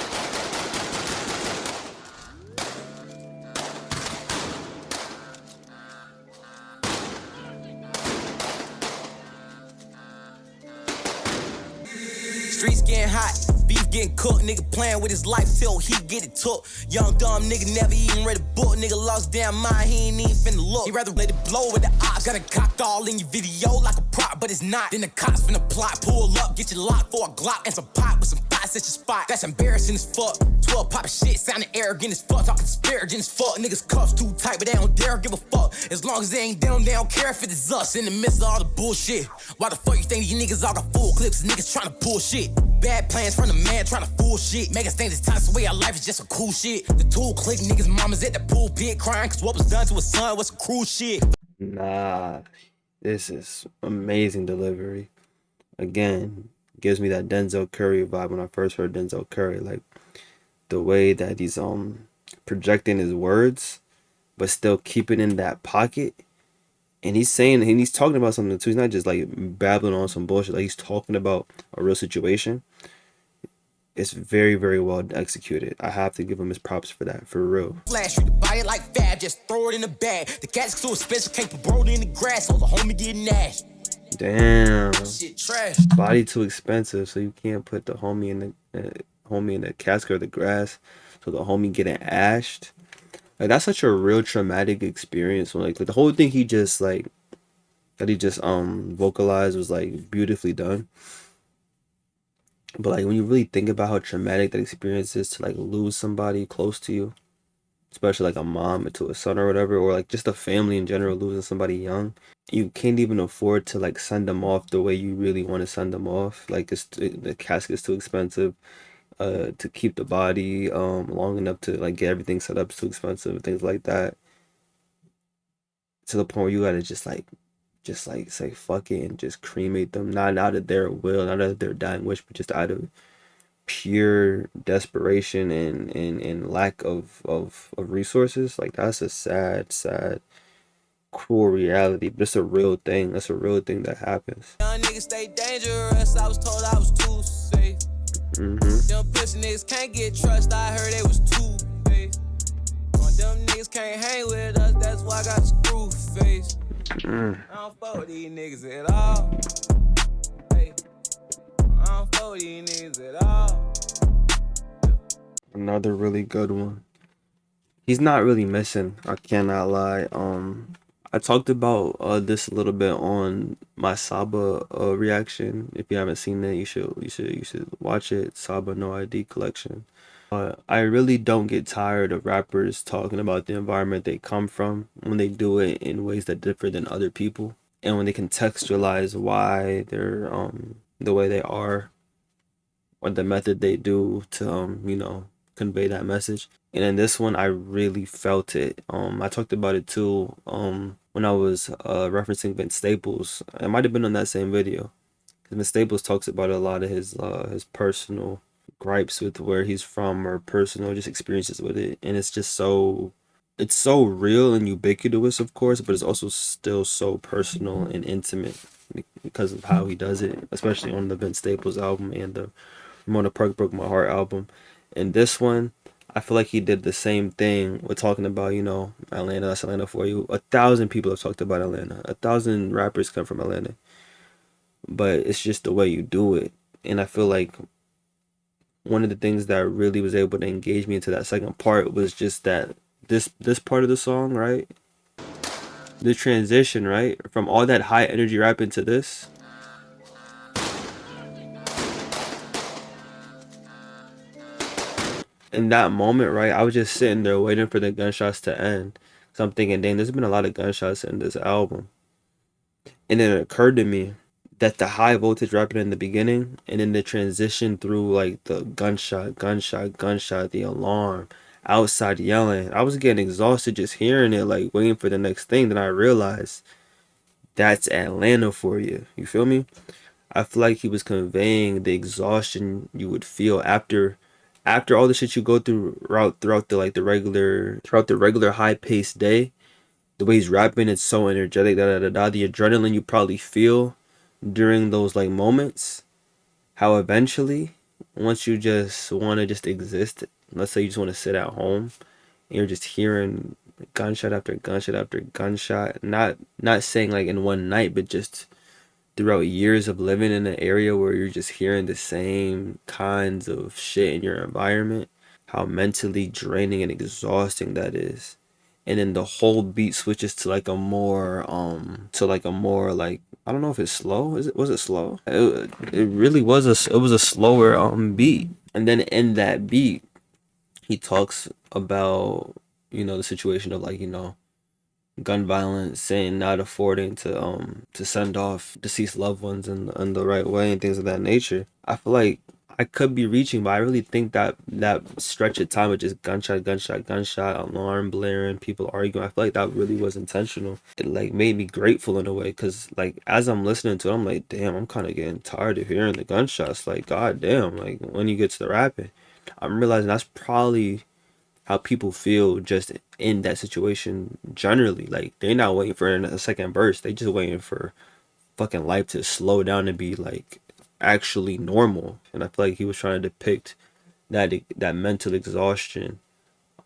Streets getting hot, beef getting cooked, nigga playing with his life till he get it took. Young dumb nigga never even read a book, nigga lost damn mind, he ain't even finna look. He rather let it blow with the ops, got it cocked all in your video like a prop, but it's not. Then the cops finna plot, pull up, get you locked for a Glock and some pot with some thoughts at your spot. That's embarrassing as fuck. 12 poppin' shit, sounding arrogant as fuck, talking disparaging as fuck. Niggas cuffs too tight, but they don't dare give a fuck. As long as they ain't down, they don't care if it is us in the midst of all the bullshit. Why the fuck you think these niggas all got full clips? Niggas tryna bullshit. Bad plans from the man trying to fool shit. Make us think this time's the way our life is just some cool shit. The tool click niggas mamas at the pulpit crying cause what was done to his son was some cruel shit. Nah, this is amazing delivery. Again, gives me that Denzel Curry vibe when I first heard Denzel Curry. Like the way that he's projecting his words, but still keeping in that pocket. And he's saying, and he's talking about something too. He's not just like babbling on some bullshit. Like he's talking about a real situation. It's very, very well executed. I have to give him his props for that, for real. Flash you to buy it like fab, just throw it in the bag. The cat's too expensive, can't put broad in the grass, so the homie get nashed. Damn. Shit trash. Body too expensive, so you can't put the homie in the casket or the grass, so the homie getting ashed. Like that's such a real traumatic experience. When like the whole thing he just vocalized was like beautifully done. But like when you really think about how traumatic that experience is to like lose somebody close to you, especially like a mom to a son or whatever, or like just a family in general losing somebody young, you can't even afford to like send them off the way you really want to send them off. Like the casket's too expensive. To keep the body long enough to like get everything set up is too expensive and things like that. To the point where you gotta just say fuck it and just cremate them, not out of their will, not out of their dying wish, but just out of pure desperation and lack of resources. Like that's a sad cruel reality, but it's a real thing. That's a real thing that happens. Young niggas stay dangerous, I was told I was too safe. Them pussy niggas can't get trust, I heard they was two-faced. Them niggas can't hang with us, that's why I got screw face. I don't fuck with these niggas at all. Hey, I don't fuck with these niggas at all. Another really good one. He's not really missing, I cannot lie. I talked about this a little bit on my Saba reaction. If you haven't seen it, you should watch it. Saba No ID collection. I really don't get tired of rappers talking about the environment they come from when they do it in ways that differ than other people, and when they contextualize why they're the way they are, or the method they do to convey that message. And in this one, I really felt it. I talked about it too when I was referencing Vince Staples. It might have been on that same video. Vince Staples talks about a lot of his personal gripes with where he's from or personal just experiences with it, and it's so real and ubiquitous, of course, but it's also still so personal and intimate because of how he does it, especially on the Vince Staples album and the Ramona Park Broke My Heart album. And this one, I feel like he did the same thing with talking about, Atlanta, that's Atlanta for you. 1,000 people have talked about Atlanta. 1,000 rappers come from Atlanta. But it's just the way you do it. And I feel like one of the things that really was able to engage me into that second part was just that this part of the song, right? The transition, right? From all that high energy rap into this. In that moment, right, I was just sitting there waiting for the gunshots to end. So I'm thinking, dang, there's been a lot of gunshots in this album. And then it occurred to me that the high voltage rapping in the beginning and then the transition through like the gunshot, the alarm, outside yelling. I was getting exhausted just hearing it, like waiting for the next thing. Then I realized that's Atlanta for you. You feel me? I feel like he was conveying the exhaustion you would feel after all the shit you go throughout the regular high paced day. The way he's rapping, it's so energetic. The adrenaline you probably feel during those like moments. How eventually, once you just want to just exist, let's say you just want to sit at home, and you're just hearing gunshot after gunshot after gunshot. Not saying like in one night, but just throughout years of living in an area where you're just hearing the same kinds of shit in your environment, how mentally draining and exhausting that is. And then the whole beat switches to like a more like, I don't know if it's slow. Was it slow? It really was a slower beat. And then in that beat, he talks about, the situation of like, gun violence and not affording to send off deceased loved ones in the right way and things of that nature. I feel like I could be reaching, but I really think that stretch of time of just gunshot, alarm blaring, people arguing, I feel like that really was intentional. It like made me grateful in a way, because like as I'm listening to it, I'm like, damn, I'm kind of getting tired of hearing the gunshots. Like, god damn, like when you get to the rapping, I'm realizing that's probably how people feel just in that situation generally. Like they're not waiting for a second verse, they just waiting for fucking life to slow down and be like actually normal. And I feel like he was trying to depict that mental exhaustion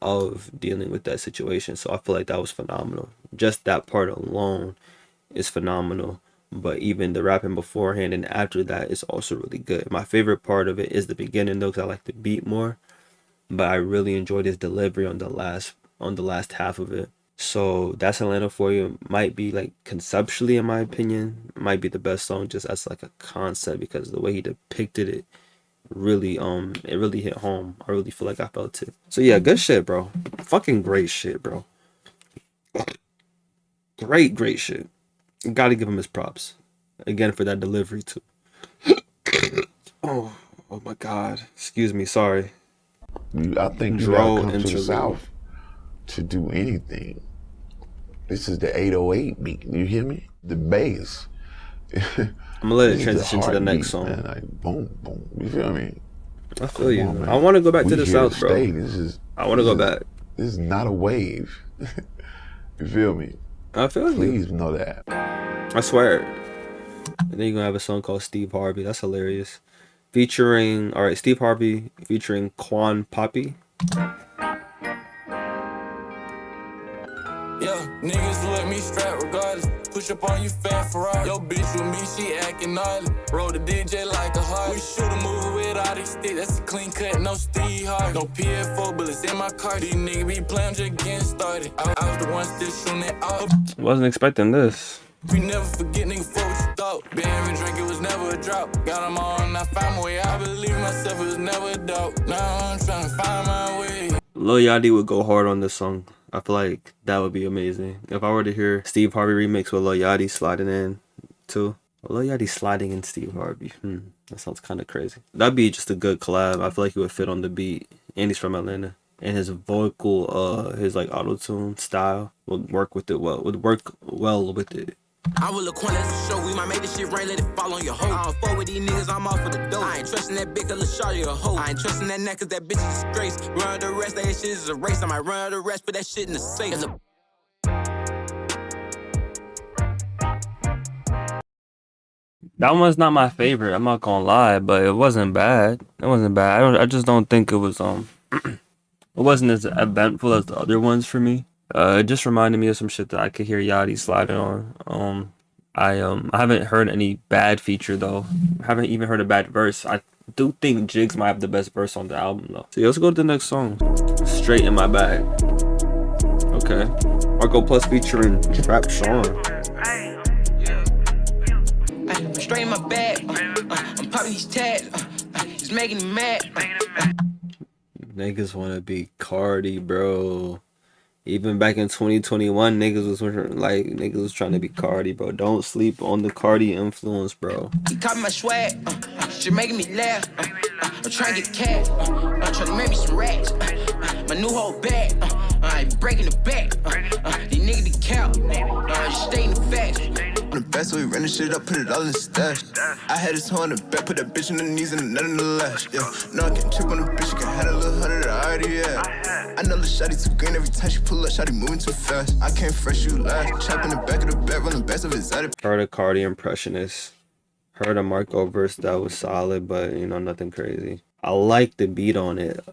of dealing with that situation. So I feel like that was phenomenal. Just that part alone is phenomenal. But even the rapping beforehand and after that is also really good. My favorite part of it is the beginning though, because I like the beat more. But I really enjoyed his delivery on the last half of it. So that's Atlanta for you. Might be like conceptually, in my opinion, might be the best song just as like a concept, because the way he depicted it really it really hit home. I really feel like I felt it. So yeah, good shit, bro. Fucking great shit, bro. Great shit. Gotta give him his props again for that delivery too. oh my god, excuse me, sorry. I think you gotta come to the South to do anything. This is the 808 beat. You hear me? The bass. I'm gonna let it transition to the next song. Man, like boom, boom. You feel me? I feel you. Man. I want to go back to the South, bro. I want to go back. This is not a wave. You feel me? I feel you. Please know that. I swear. And then you're gonna have a song called Steve Harvey. That's hilarious. Featuring, Steve Harvey featuring Quan Poppy. Yeah, niggas let me strap regardless. Push up on you fat Ferrari. Yo, bitch with me, she acting gnarly. Roll the DJ like a heart. We shoot a movie with all these sticks. That's a clean cut, no Steve Harvey. No PF4 bullets in my car. These niggas be playing, just getting started. I was the one still shooting it out. Wasn't expecting this. We never forget, nigga, for what you thought. Beer and drink, it was never a drop. Got them on, I found my way. I believe myself, it was never a doubt. Now I'm trying to find my way. Lil Yachty would go hard on this song. I feel like that would be amazing. If I were to hear Steve Harvey remix with Lil Yachty sliding in too. Lil Yachty sliding in Steve Harvey. That sounds kind of crazy. That'd be just a good collab. I feel like he would fit on the beat. And he's from Atlanta. And his vocal, his like auto-tune style would work well with it. I will look corner as a show. We might make this shit rain, let it fall on your hoe. I don't fuck with these niggas, I'm off for the dough. I ain't trusting that bitch, cause the shawty a hoe. I ain't trusting that neck, cause that bitch is a disgrace. Run the rest, that shit is a race. I might run the rest, put that shit in the safe. That one's not my favorite. I'm not gonna lie, but it wasn't bad. It wasn't bad. I just don't think it was it wasn't as eventful as the other ones for me. It just reminded me of some shit that I could hear Yachty sliding on. I haven't heard any bad feature though. I haven't even heard a bad verse. I do think Jigs might have the best verse on the album though. So yeah, let's go to the next song. Straight in My Bag. Okay. Marco Plus featuring Trap Sean. I'm straight in my bag. I'm popping these tags. It's making me mad. Niggas wanna be Cardi, bro. Even back in 2021, niggas was trying to be Cardi, bro. Don't sleep on the Cardi influence, bro. He copy my swag. Shit making me laugh. I'm trying to get cash. I'm trying to make me some racks. My new whole bag. I ain't breaking the back. These niggas be count. Just stay in the facts. The best way we ran the shit up, put it all in the stash. I had this hoe on the back, put that bitch on the knees and none in the lash. Yeah, no, I can trip on the bitch, you can have a little hundred that I already had. I know the shawty too green every time she pull up, shawty moving too fast. I can't fresh you last, chop in the back of the bed, run the best of his out. Heard a Cardi impressionist. Heard a Marco verse that was solid, but you know, nothing crazy. I like the beat on it.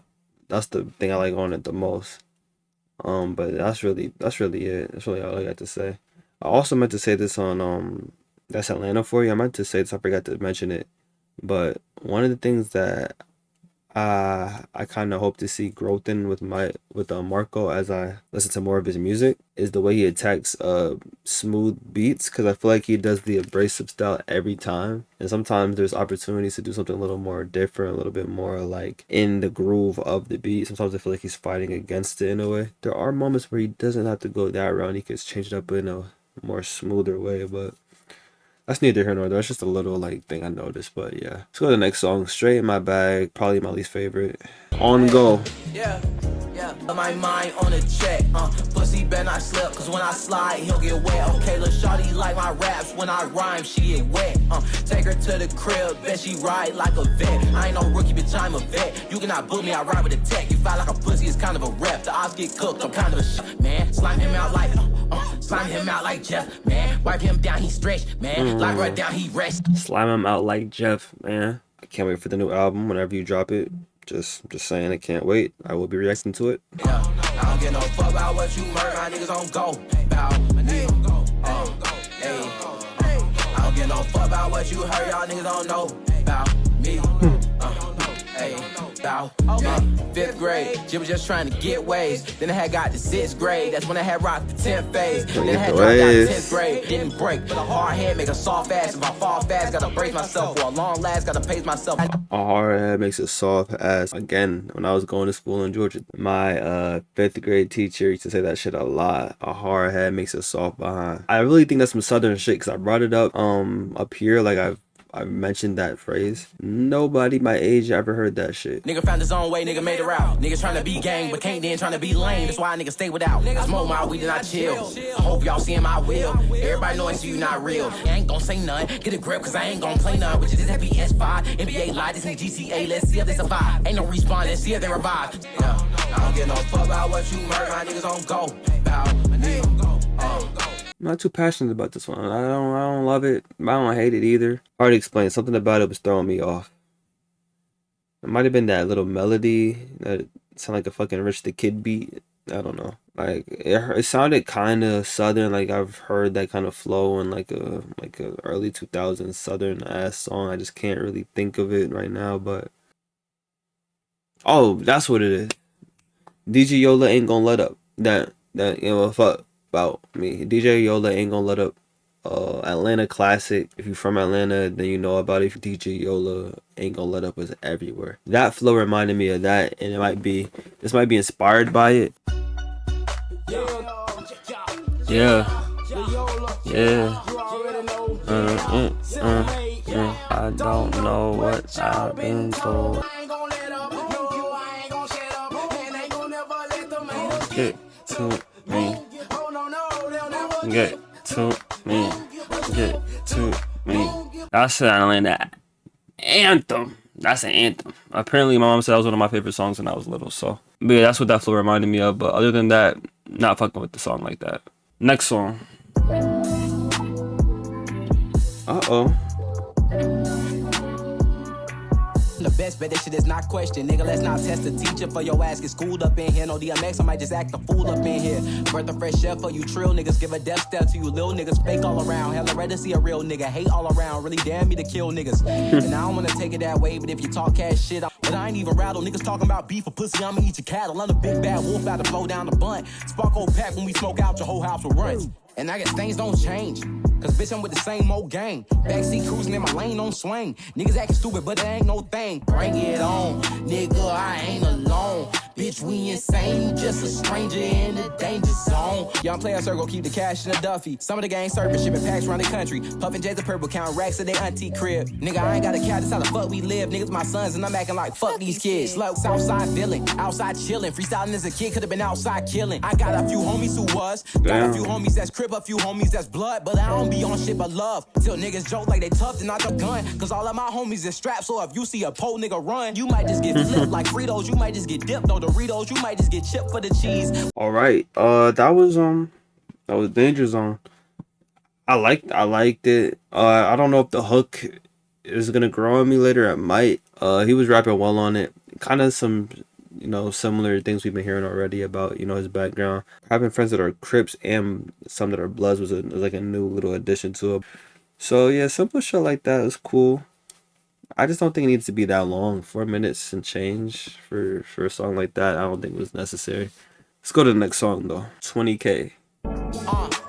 That's the thing I like on it the most. But that's really it. That's really all I got to say. I also meant to say this on That's Atlanta For You. I meant to say this, I forgot to mention it. But one of the things that I kind of hope to see growth in with Marco as I listen to more of his music is the way he attacks smooth beats, because I feel like he does the abrasive style every time, and sometimes there's opportunities to do something a little more different, a little bit more like in the groove of the beat. Sometimes I feel like he's fighting against it in a way. There are moments where he doesn't have to go that route, he could change it up in a more smoother way, but that's neither here nor there. It's just a little like thing I noticed, but yeah. Let's go to the next song. Straight in My Bag, probably my least favorite. On Go. Yeah. My mind on a check, pussy better not slip, cause when I slide, he'll get wet. Okay, lil' shawty like my raps, when I rhyme, she get wet. Take her to the crib, bet she ride like a vet. I ain't no rookie, bitch, I'm a vet. You cannot book me, I ride with a tech. You fight like a pussy, it's kind of a rep. The odds get cooked, I'm kind of a man. Slime him out like Jeff, man. Wipe him down, he stretched, man. Lock her down, he rest. Slime him out like Jeff, man. I can't wait for the new album whenever you drop it. Just saying, I can't wait. I will be reacting to it. Yeah, I don't get no fuck about what you murder, my niggas on go. Bow, hey. I don't get no fuck about what you heard, y'all niggas don't know. Bow, me. Hey, bow. Fifth grade, Jim was just trying to get waves. Then I had got to 6th grade. That's when I had rocked the 10th phase. Then I had dropped out to 10th grade. Didn't break, but a hard head make a soft ass. If I fall fast, gotta brace myself. For a long last, gotta pace myself. A hard head makes a soft ass. Again, when I was going to school in Georgia, my 5th grade teacher used to say that shit a lot. A hard head makes a soft behind. I really think that's some southern shit, because I brought it up here, like I mentioned that phrase. Nobody my age ever heard that shit. Nigga found his own way, nigga made it out. Niggas trying to be gang, but can't then trying to be lame. That's why niggas stay without. I smoke my weed and I chill. I hope y'all seeing my will. Everybody knowing you not real. I ain't gon' say none. Get a grip, cause I ain't gon' play none. Which is this heavy S5. NBA live, this nigga GCA. Let's see if they survive. Ain't no respawn, let's see if they revive. Yeah, I don't get no fuck about what you murder. My niggas on go. Bow, I'm not too passionate about this one. I don't love it. I don't hate it either. Hard to explain. Something about it was throwing me off. It might have been that little melody that sounded like a fucking Rich the Kid beat. I don't know. Like it sounded kind of southern. Like I've heard that kind of flow in like a early 2000s southern ass song. I just can't really think of it right now. But oh, that's what it is. DJ Yola ain't gonna let up. That you know fuck about me. DJ Yola ain't gonna let up. Atlanta classic. If you're from Atlanta, then you know about it. DJ Yola ain't gonna let up is everywhere. That flow reminded me of that, and this might be inspired by it. Yeah. I don't know what I've been told. Get to me. Get to me. Get to me. That's an anthem. That's an anthem. Apparently, my mom said that was one of my favorite songs when I was little. So, but yeah, that's what that flow reminded me of. But other than that, not fucking with the song like that. Next song. Uh-oh. The best, but this shit is not questioned. Nigga, let's not test the teacher for your ass get schooled up in here. No DMX, I might just act a fool up in here. Birth of fresh air for you trill niggas. Give a death stare to you little niggas. Fake all around. Hella ready to see a real nigga. Hate all around. Really damn me to kill niggas. And I don't wanna take it that way, but if you talk cash shit, but I ain't even rattle. Niggas talking about beef or pussy, I'ma eat your cattle. I'm the big bad wolf about to blow down the blunt. Sparkle pack when we smoke out your whole house with runs. And I guess things don't change. Cause bitch, I'm with the same old gang. Backseat cruising in my lane on swing. Niggas acting stupid, but it ain't no thing. Bring it on, nigga, I ain't alone. Bitch, we insane, you just a stranger in the danger zone. Young player circle, keep the cash in the Duffy. Some of the gang serving, shipping packs around the country. Puffin' J's and purple, count racks at they auntie crib. Nigga, I ain't got a cat, that's how the fuck we live. Niggas my sons, and I'm acting like fuck these kids. Slow, Southside villain, outside chillin'. Freestyling as a kid, could've been outside killing. I got a few homies who was. Got a few homies that's crip, a few homies that's blood. But I don't be on shit but love. Till niggas joke like they tough, then I the gun. Cause all of my homies is strapped, so if you see a pole nigga run, you might just get flipped like Fritos. You might just get dipped on Doritos. You might just get chipped for the cheese. All right. That was Danger Zone. I liked it. I don't know if the hook is gonna grow on me later. It might. He was rapping well on it. Kind of some, similar things we've been hearing already about, his background. Having friends that are Crips and some that are Bloods was like a new little addition to it. So yeah, simple shit like that is cool. I just don't think it needs to be that long. 4 minutes and change for a song like that, I don't think it was necessary. Let's go to the next song though. 20K.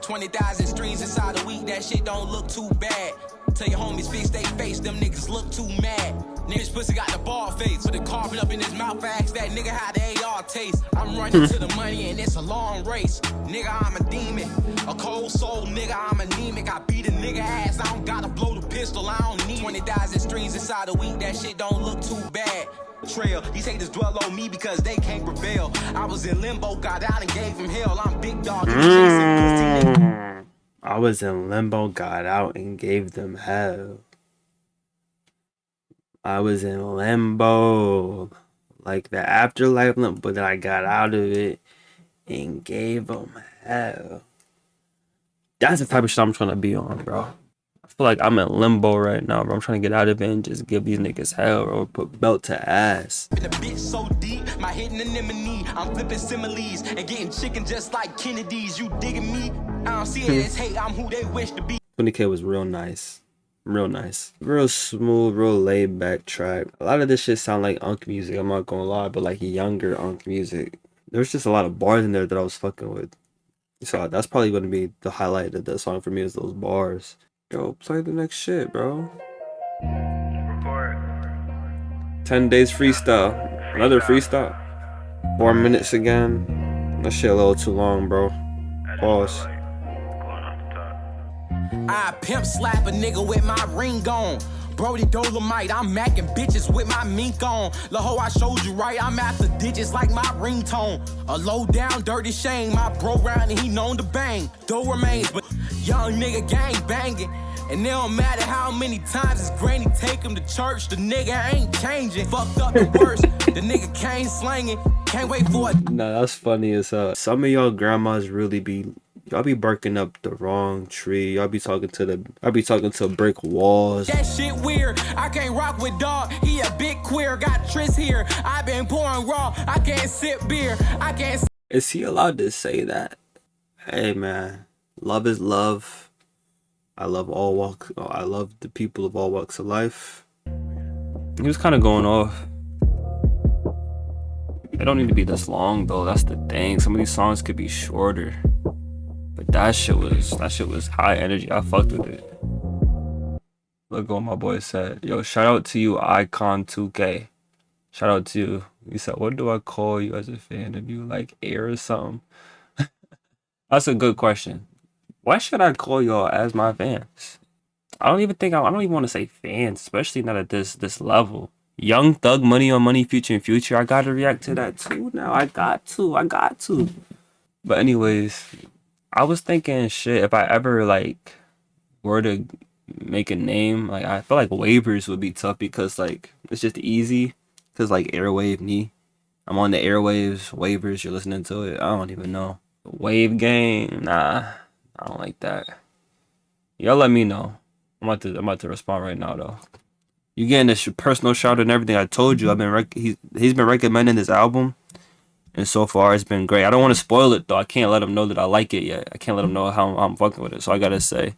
20,000 streams inside a week, that shit don't look too bad. Tell your homies fix they face, them niggas look too mad. Niggas pussy got the ball face, with the carbon up in his mouth. Ask that nigga how the AR taste. I'm running to the money and it's a long race. Nigga, I'm a demon, a cold soul nigga, I'm anemic. I beat a nigga ass, I don't gotta blow the pistol, I don't need 20,000 streams inside a week, that shit don't look too bad. Trail, these haters dwell on me because they can't prevail. I was in limbo, got out and gave him hell. I'm big dog, and chasing pussy nigga. I was in limbo, got out and gave them hell. I was in limbo, like the afterlife limbo, but then I got out of it and gave them hell. That's the type of shit I'm trying to be on, bro. I feel like I'm in limbo right now, bro. I'm trying to get out of it and just give these niggas hell or put belt to ass. Been a bitch so deep, my hidden anemone. I'm flipping similes and getting chicken just like Kennedy's. You digging me? I don't see it as hate, I'm who they wish to be. 20K was real nice. Real nice. Real smooth, real laid back track. A lot of this shit sound like Unk music, I'm not gonna lie, but like younger Unk music. There's just a lot of bars in there that I was fucking with. So that's probably gonna be the highlight of the song for me, is those bars. Yo, play the next shit, bro. 10 days freestyle. Another freestyle. 4 minutes again. That shit a little too long, bro. Pause. I pimp slap a nigga with my ring on. Brody Dolomite, I'm macking bitches with my mink on. La ho, I showed you right, I'm after digits like my ringtone. A low down dirty shame, my bro round and he known to bang. Dough remains, but young nigga gang banging. And it don't matter how many times his granny take him to church, the nigga ain't changing. Fucked up the worst, the nigga cane slanging. Can't wait for it. Nah, that's funny as hell. Some of y'all grandmas really be, y'all be barking up the wrong tree. Y'all be talking to brick walls. That shit weird. I can't rock with dog. He a big queer. Got Tris here. I been pouring raw. I can't sip beer. I can't. Is he allowed to say that? Hey man, love is love. I love all walks. I love the people of all walks of life. He was kind of going off. They don't need to be this long though. That's the thing. Some of these songs could be shorter. But that shit was high energy. I fucked with it. Look what my boy said. Yo, shout out to you, Icon 2K. Shout out to you. He said, what do I call you as a fan of you? Like air or something? That's a good question. Why should I call y'all as my fans? I don't even want to say fans, especially not at this level. Young Thug, Money on Money, Future and Future. I gotta react to that too now. I got to. But anyways, I was thinking shit, if I ever like were to make a name, like I feel like waivers would be tough because like it's just easy. Cause like Airwave me, I'm on the airwaves, waivers. You're listening to it. I don't even know. Wave game, nah, I don't like that. Y'all let me know. I'm about to respond right now though. You getting this personal shout out and everything. I told you I've been he's been recommending this album, and so far it's been great. I don't want to spoil it though. I can't let him know that I like it yet. I can't let him know how I'm fucking with it. So I gotta say.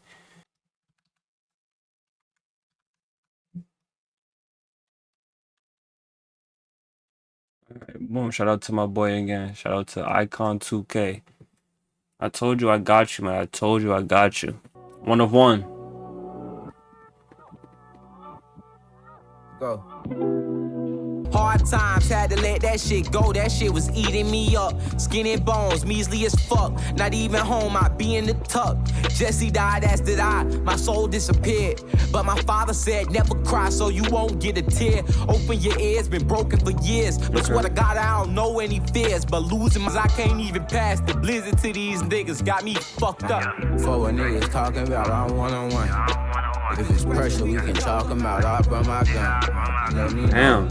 Alright, boom, shout out to my boy again. Shout out to Icon 2K. I told you I got you, man. I told you I got you. One of one. Go. Hard times, had to let that shit go. That shit was eating me up. Skin and bones, measly as fuck. Not even home, I be in the tuck. Jesse died, as did I. My soul disappeared. But my father said, never cry, so you won't get a tear. Open your ears, been broken for years. But swear to God, I don't know any fears. But losing my, I can't even pass the blizzard to these niggas. Got me fucked up. For what niggas talking about, I'm one-on-one. If it's pressure, we can talk about. I'll burn my gun. Damn.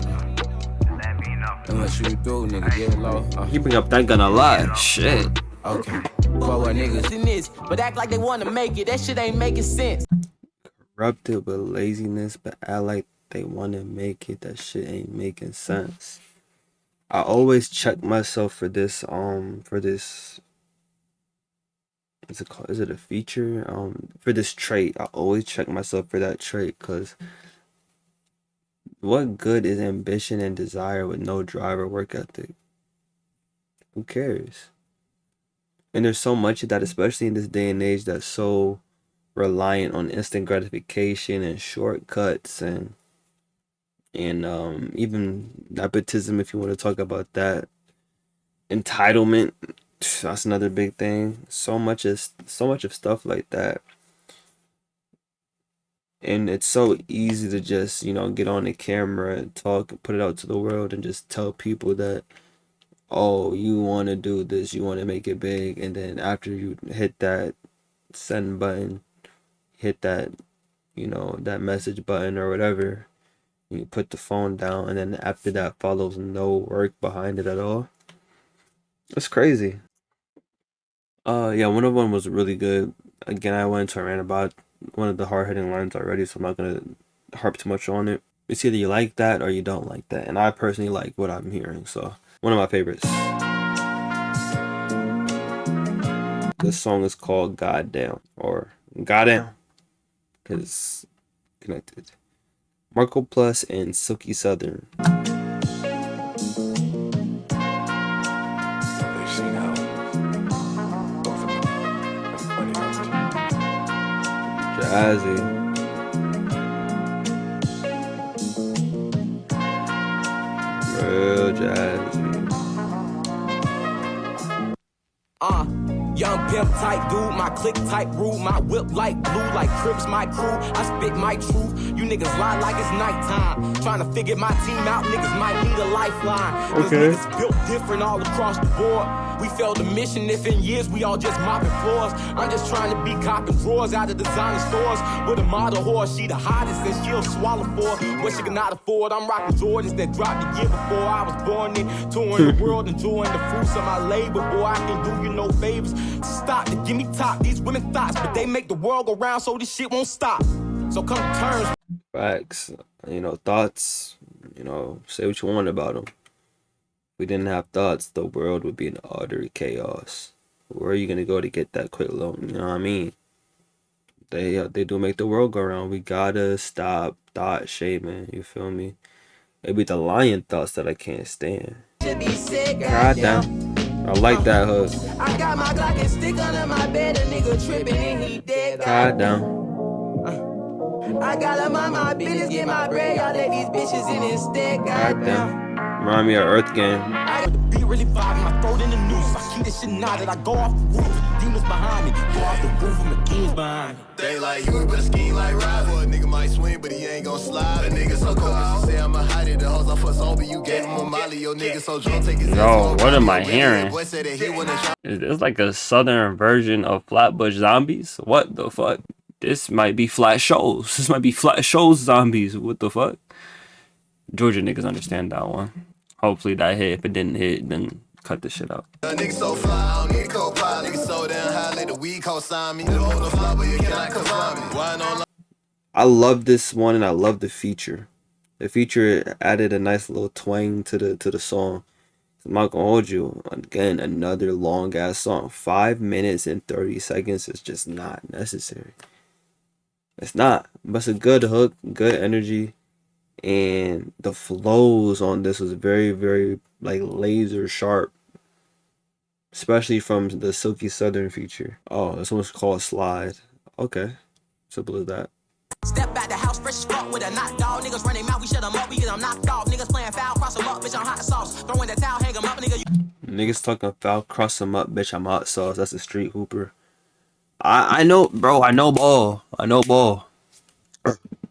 And what you do, nigga, get low. You bring up that gun a lot. Shit. Okay. For what niggas in this, but act like they want to make it. That shit ain't making sense. Corrupted with laziness, but act like they want to make it. That shit ain't making sense. I always check myself for this. Is it called? Is it a feature? For this trait, I always check myself for that trait, cause what good is ambition and desire with no drive or work ethic? Who cares? And there's so much of that, especially in this day and age, that's so reliant on instant gratification and shortcuts and even nepotism, if you want to talk about that. Entitlement, that's another big thing. So much of stuff like that. And it's so easy to just, get on the camera and talk and put it out to the world and just tell people that, oh, you want to do this, you want to make it big. And then after you hit that send button, hit that, that message button or whatever, you put the phone down. And then after that follows no work behind it at all. It's crazy. Yeah, one of them was really good. Again, I went into a rant about one of the hard-hitting lines already, so I'm not gonna harp too much on it. It's either you like that or you don't like that, and I personally like what I'm hearing, so one of my favorites. This song is called Goddamn, or Goddamn, because connected. Marco Plus and Silky Southern. Jazzy. Real jazzy. Young pimp type dude, my click type rude, my whip like blue, like Crips, my crew. I spit my truth. You niggas lie like it's nighttime. Trying to figure my team out, niggas might need a lifeline. Okay. Niggas built different all across the board. We failed the mission if in years we all just mopping floors. I'm just trying to be copping drawers out of designer stores. With a model horse, she the hottest and she'll swallow for what she cannot afford. I'm rocking Jordans that dropped the year before I was born in. Touring the world, enjoying the fruits of my labor. Boy, I can't do you no favors. Stop to give me top. These women thoughts, but they make the world go round so this shit won't stop. So come to terms. Facts. Thoughts. Say what you want about them. If we didn't have thoughts, the world would be in utter chaos. Where are you gonna go to get that quick loan? You know what I mean? They do make the world go round. We gotta stop thought shaming. You feel me? Maybe the lying thoughts that I can't stand. Goddamn. I like that hook. I got my Glock and stick under my bed. A nigga tripping and he dead. Goddamn. I gotta mind my business, get my bread. Y'all let these bitches in instead. Goddamn. Remind me of Earth Game. I the beat really vibing, my throat in the noose. I keep this shit knotted, I go off the roof. Demons behind me, go off the roof and the demons behind me. They like you, but a scheme like rival. A nigga might swing, but he ain't gon' slide. A nigga so cold, she say I'ma hide it. The hoes off for zombie, you gave him a molly. Your nigga so drunk, take his Yo, what am I hearing? Is this like a southern version of Flatbush Zombies? What the fuck? This might be flat shows. This might be flat shows zombies. What the fuck? Georgia niggas understand that one. Hopefully that hit. If it didn't hit, then cut this shit out. Nigga so fly, I don't need co-pilot. Nigga so damn high, let the weed co-sign me. Live on the fly, but you cannot confine me. Why no? I love this one, and I love the feature. The feature added a nice little twang to the song. I'm not gonna hold you. Again, another long ass song. 5 minutes and 30 seconds is just not necessary. It's not. But it's a good hook, good energy, and the flows on this was very, very like laser sharp. Especially from the Silky Southern feature. Oh, this one's called Slide. Okay. Simple as that. Step back the house fresh as fuck with a knocked dog. Niggas running mouth, we shut them up, we get them knocked off. Niggas playing foul, cross them up, bitch, I'm hot sauce. Throwing the towel, hang them up, nigga. Niggas talking foul, cross them up, bitch, I'm hot sauce. That's a street hooper. I know, bro, I know ball. I know ball.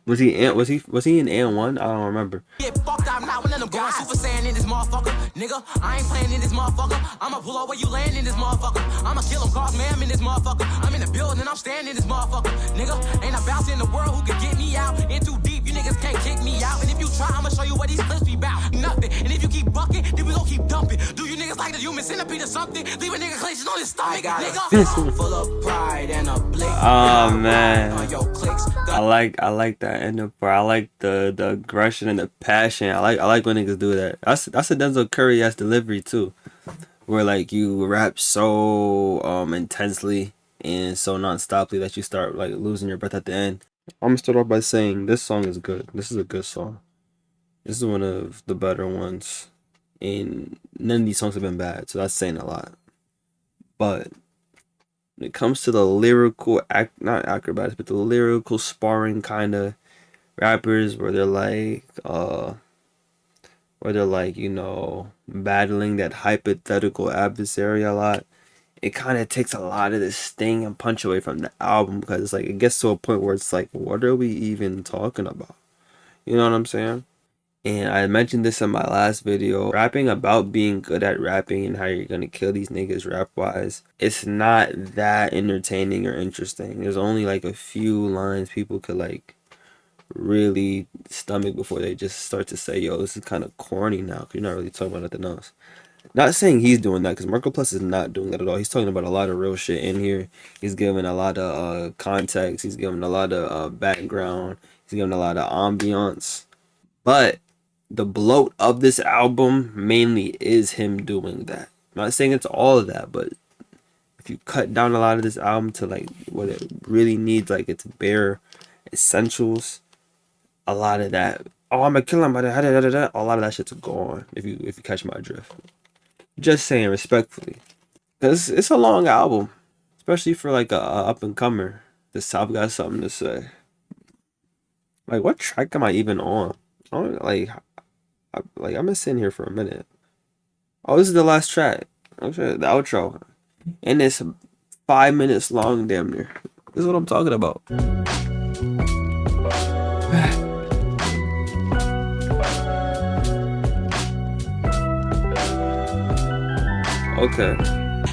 Was he in N1? I don't remember. Get fucked, I'm not one of them guys. Super Saiyan in this motherfucker. Nigga, I ain't playing in this motherfucker. I'ma pull up where you land in this motherfucker. I'ma kill him, cause man, I'm in this motherfucker. I'm in the building, I'm standing in this motherfucker. Nigga, ain't a bounce in the world who can get me out. In too deep, you niggas can't kick me out. And if you try, I'ma show you what these clips be about. Nothing. And if you keep bucking, then we gon' keep dumping. Do you niggas like the human centipede or something? Leave a nigga clenching on his stomach, nigga. Full of pride and a blick. Oh man. I like that ending part. I like the aggression and the passion. I like when niggas do that. That's a Denzel Curry ass delivery too. Where like you rap so intensely and so non-stoply that you start like losing your breath at the end. I'm gonna start off by saying this song is good. This is a good song. This is one of the better ones. And none of these songs have been bad, so that's saying a lot. But when it comes to the lyrical not acrobatics, but the lyrical sparring kind of rappers where they're like, you know, battling that hypothetical adversary a lot, it kind of takes a lot of the sting and punch away from the album, because it's like it gets to a point where it's like, what are we even talking about? You know what I'm saying? And I mentioned this in my last video. Rapping about being good at rapping and how you're gonna kill these niggas rap-wise, it's not that entertaining or interesting. There's only like a few lines people could like really stomach before they just start to say, yo, this is kind of corny now, because you're not really talking about nothing else. Not saying he's doing that, because Marco Plus is not doing that at all. He's talking about a lot of real shit in here. He's giving a lot of context. He's giving a lot of background. He's giving a lot of ambiance. But the bloat of this album mainly is him doing that. I'm not saying it's all of that, but if you cut down a lot of this album to like what it really needs, like its bare essentials, a lot of that, oh, I'm gonna kill him, a lot of that shit's gone, if you catch my drift. Just saying respectfully, because it's a long album, especially for like a up and comer. The South got something to say. Like, what track am I even on? I don't, I'm gonna sit in here for a minute. Oh, this is the last track. Okay, the outro, and it's 5 minutes long, damn near. This is what I'm talking about. Okay.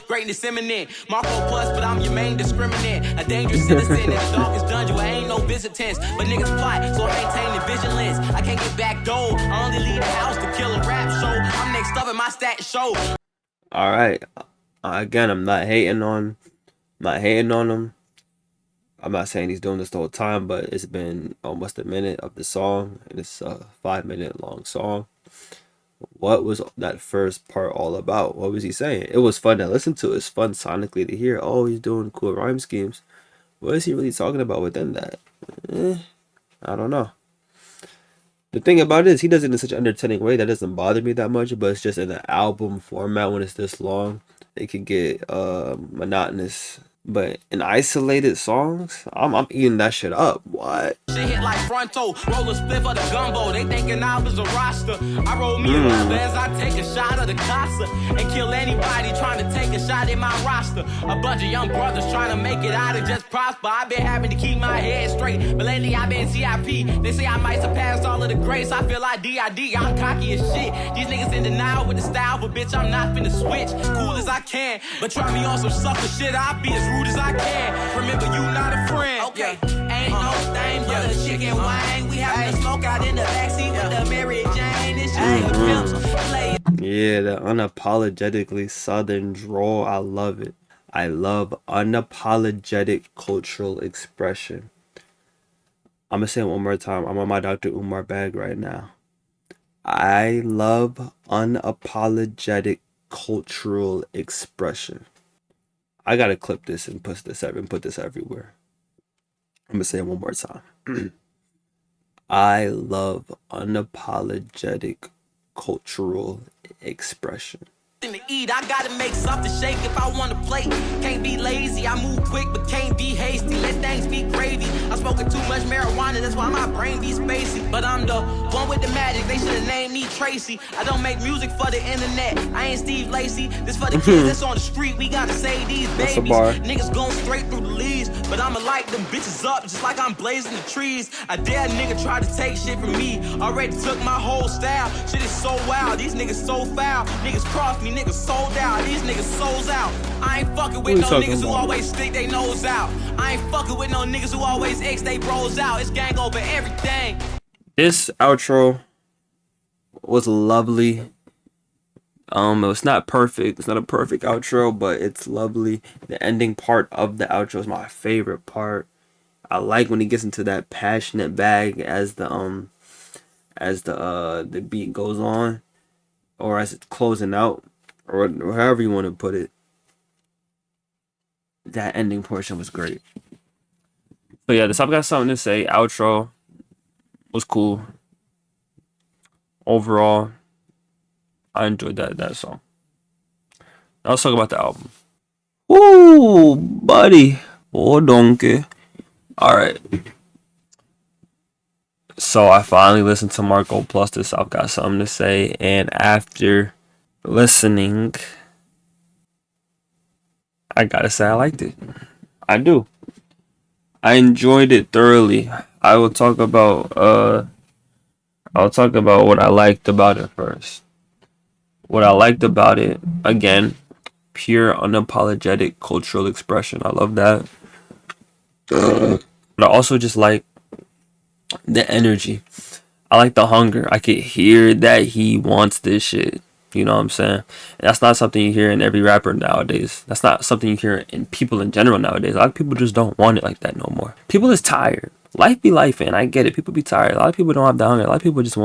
Greatness imminent, Marco Plus, but I'm your main discriminant. A dangerous citizen in the darkest dungeon where ain't no visitants. But niggas plot, so I maintain the vigilance. I can't get back door, I only leave the house to kill a rap show. I'm next up in my stat show. Alright. Again, I'm not hating on him. I'm not saying he's doing this the whole time, but it's been almost a minute of the song, and it's a 5 minute long song. What was that first part all about? What was he saying? It was fun to listen to. It's fun sonically to hear. Oh, he's doing cool rhyme schemes. What is he really talking about within that? I don't know. The thing about it is he does it in such an entertaining way that doesn't bother me that much, but it's just in the album format when it's this long, it can get monotonous. But in isolated songs, I'm eating that shit up. What? Shit hit shit like fronto. Roll a split for the gumbo. They thinking I was a roster. I roll me a rubber as I take a shot of the casa and kill anybody trying to take a shot at my roster. A bunch of young brothers trying to make it out and just prosper. I've been having to keep my head straight, but lately I've been CIP. They say I might surpass all of the grace. I feel like DID. I'm cocky as shit. These niggas in denial with the style, but bitch, I'm not finna switch. Cool as I can, but try me on some sucker shit. I'll be as rude as I can. Remember, you not a friend. Okay, ain't no thing but a chicken wine. We having a smoke out in the backseat with the Mary Jane. This shit pimps. Play. Yeah, the unapologetically southern drawl. I love it. I love unapologetic cultural expression. I'm gonna say it one more time. I'm on my Dr. Umar bag right now. I love unapologetic cultural expression. I gotta clip this and put this everywhere. I'm gonna say it one more time. I love unapologetic cultural expression. To eat, I gotta make something shake if I wanna play. Can't be lazy, I move quick but can't be hasty. Let things be gravy. I'm smoking too much marijuana, that's why my brain be spacey. But I'm the one with the magic, they should've named me Tracy. I don't make music for the internet, I ain't Steve Lacy. This for the kids that's on the street, we gotta save these babies. Niggas going straight through the leaves, but I'ma light them bitches up just like I'm blazing the trees. I dare a nigga try to take shit from me. Already took my whole style, shit is so wild. These niggas so foul, niggas cross me. Niggas sold out, these niggas souls out. I ain't fucking with no niggas who always stick they nose out. I ain't fucking with no niggas who always X they bros out. It's gang over everything. This outro was lovely. It's not perfect. It's not a perfect outro, but it's lovely. The ending part of the outro is my favorite part. I like when he gets into that passionate bag as the beat goes on, or as it's closing out. Or however you want to put it. That ending portion was great. So yeah, this I've got something to say. Outro was cool. Overall, I enjoyed that song. Now let's talk about the album. Woo, buddy. Oh, donkey. Alright. So I finally listened to Marco Plus this. I've got something to say. And after listening, I gotta say I liked it. I do. I enjoyed it thoroughly. I'll talk about what I liked about it first. What I liked about it, again, pure unapologetic cultural expression. I love that. But I also just like the energy. I like the hunger. I could hear that he wants this shit. You know what I'm saying? And that's not something you hear in every rapper nowadays. That's not something you hear in people in general nowadays. A lot of people just don't want it like that no more. People is tired. Life be life, and I get it. People be tired. A lot of people don't have the hunger. A lot of people just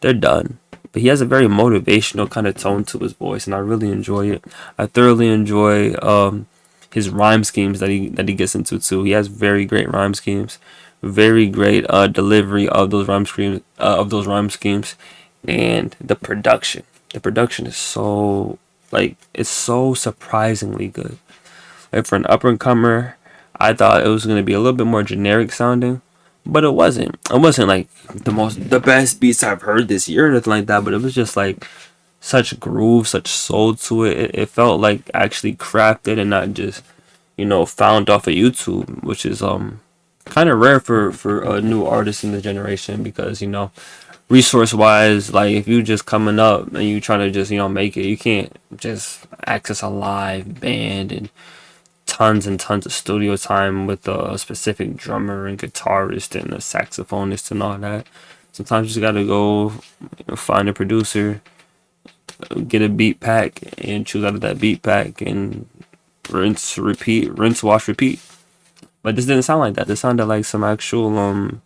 they're done. But he has a very motivational kind of tone to his voice, and I really enjoy it. I thoroughly enjoy his rhyme schemes that he gets into too. He has very great rhyme schemes, very great delivery of those rhyme schemes. And the production is so, like, it's so surprisingly good. Like, for an up-and-comer, I thought it was going to be a little bit more generic sounding, but it wasn't. It wasn't like the best beats I've heard this year or anything like that, but it was just like such groove, such soul to it. It felt like actually crafted and not just, found off of YouTube, which is kind of rare for a new artist in the generation, because resource wise, like, if you just coming up and you trying to just make it, you can't just access a live band and tons of studio time with a specific drummer and guitarist and a saxophonist and all that. Sometimes you just gotta go find a producer, get a beat pack, and choose out of that beat pack and rinse, wash, repeat. But this didn't sound like that. This sounded like some actual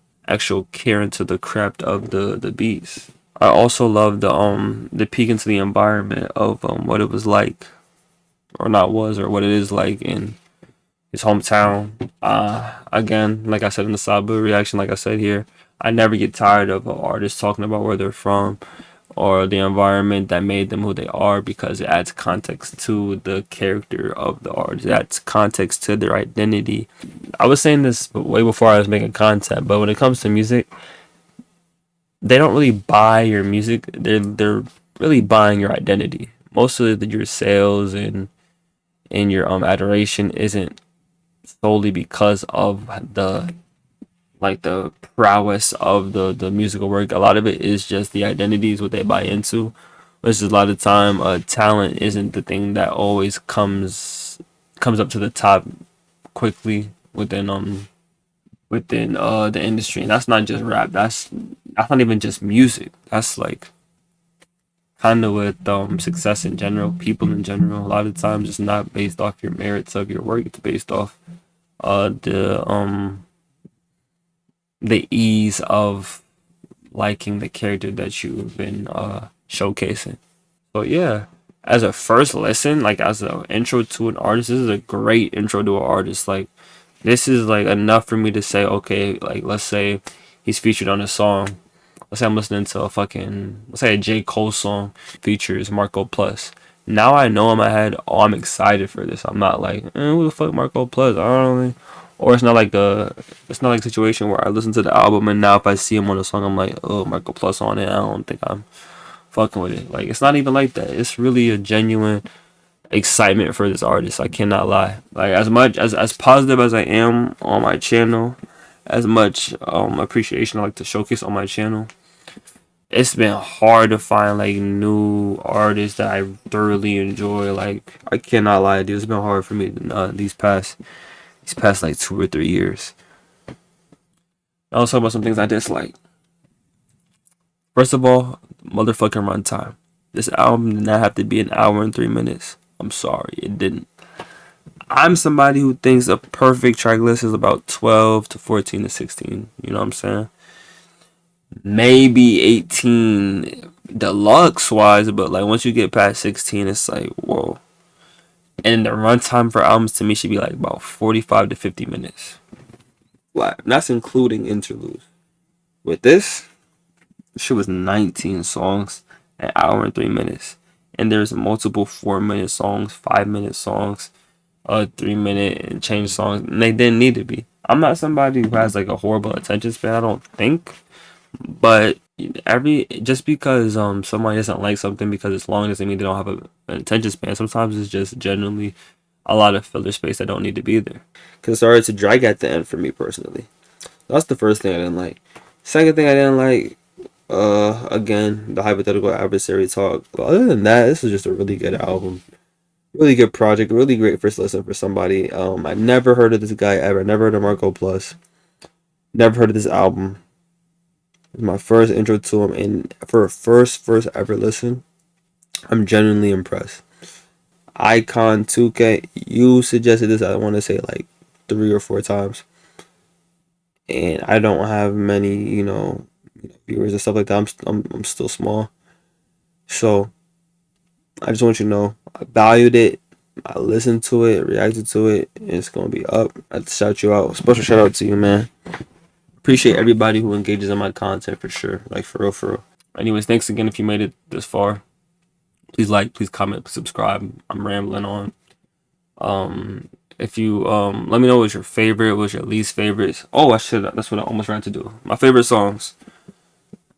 care into the craft of the beats. I also love the peek into the environment of what it was like, or not was, or what it is like in his hometown. Again, like I said in the Sabu reaction, like I said here, I never get tired of artists talking about where they're from, or the environment that made them who they are, because it adds context to the character of the artist. It adds context to their identity. I was saying this way before I was making content, but when it comes to music, they don't really buy your music. They're really buying your identity. Most of your sales and your adoration isn't solely because of the prowess of the musical work. A lot of it is just the identities, what they buy into. Which is a lot of time, talent isn't the thing that always comes up to the top quickly within the industry. And that's not just rap. That's not even just music. That's like kind of with success in general, people in general. A lot of times it's not based off your merits of your work. It's based off the ease of liking the character that you've been showcasing. So yeah, as a first listen, like as an intro to an artist, this is a great intro to an artist. Like this is like enough for me to say, okay, like let's say he's featured on a song. Let's say I'm listening to let's say a J. Cole song features Marco Plus. Now I know in my head, oh, I'm excited for this. I'm not like, who the fuck Marco Plus? I don't really. Or it's not like a situation where I listen to the album and now if I see him on a song, I'm like, oh, Marco Plus on it. I don't think I'm fucking with it. Like it's not even like that. It's really a genuine excitement for this artist. I cannot lie. Like as much as positive as I am on my channel, as much appreciation I like to showcase on my channel, it's been hard to find like new artists that I thoroughly enjoy. Like I cannot lie, dude. It's been hard for me these past like 2 or 3 years. I'll talk about some things I dislike. First of all, motherfucking runtime. This album did not have to be an hour and 3 minutes. I'm sorry, it didn't. I'm somebody who thinks a perfect track list is about 12 to 14 to 16. You know what I'm saying? Maybe 18 deluxe wise, but like once you get past 16, it's like, whoa. And the runtime for albums to me should be like about 45 to 50 minutes. Flat. And that's including interludes. With this, shit was 19 songs, an hour and 3 minutes. And there's multiple 4-minute songs, 5-minute songs, 3-minute and change songs. And they didn't need to be. I'm not somebody who has like a horrible attention span, I don't think. But just because somebody doesn't like something because it's long doesn't mean they don't have an attention span. Sometimes it's just generally a lot of filler space that don't need to be there. Because it started to drag at the end for me personally. That's the first thing I didn't like. Second thing I didn't like, again, the hypothetical adversary talk. But other than that, this is just a really good album. Really good project. Really great first listen for somebody. I never heard of this guy ever. Never heard of Marco Plus. Never heard of this album. It was my first intro to him, and for a first ever listen, I'm genuinely impressed. Icon 2K, you suggested this, I want to say like 3 or 4 times. And I don't have many, viewers and stuff like that. I'm still small. So I just want you to know I valued it. I listened to it, reacted to it, and it's gonna be up. I'd shout you out. Special shout out to you, man. Appreciate everybody who engages in my content for sure. Like for real, for real. Anyways, thanks again if you made it this far. Please like, please comment, subscribe. I'm rambling on. If you let me know what's your favorite, what's your least favorites. Oh, that's what I almost ran to do. My favorite songs.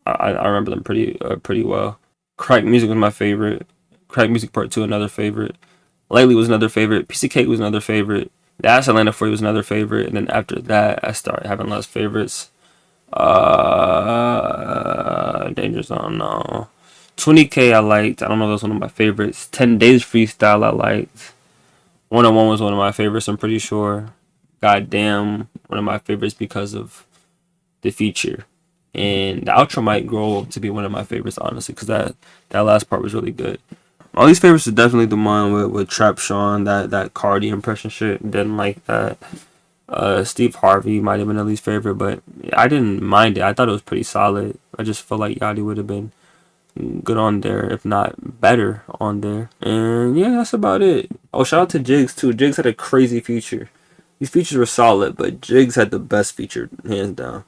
I remember them pretty well. Crack Music was my favorite. Crack Music Part 2, another favorite. Lately was another favorite. Piece of Cake was another favorite. That's Atlanta for You was another favorite. And then after that, I started having less favorites. Danger Zone, no. 20K I liked. I don't know if that's one of my favorites. 10 Days Freestyle I liked. 101 was one of my favorites, I'm pretty sure. Goddamn, one of my favorites because of the feature. And the outro might grow up to be one of my favorites, honestly, because that last part was really good. All these favorites are definitely the one with Trap Sean, that Cardi impression shit. Didn't like that. Steve Harvey might have been at least favorite, but I didn't mind it. I thought it was pretty solid. I just felt like Yachty would have been good on there, if not better on there. And yeah, that's about it. Oh, shout out to Jigs too. Jigs had a crazy feature. These features were solid, but Jigs had the best feature, hands down.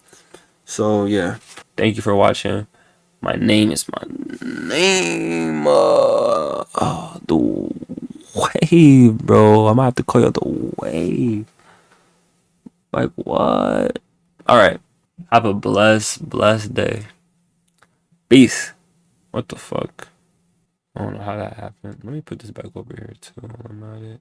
So yeah, thank you for watching. My name is my name. The wave, bro. I'm gonna have to call you the wave. Like what? All right. Have a blessed day. Peace. What the fuck? I don't know how that happened. Let me put this back over here too. I'm at it.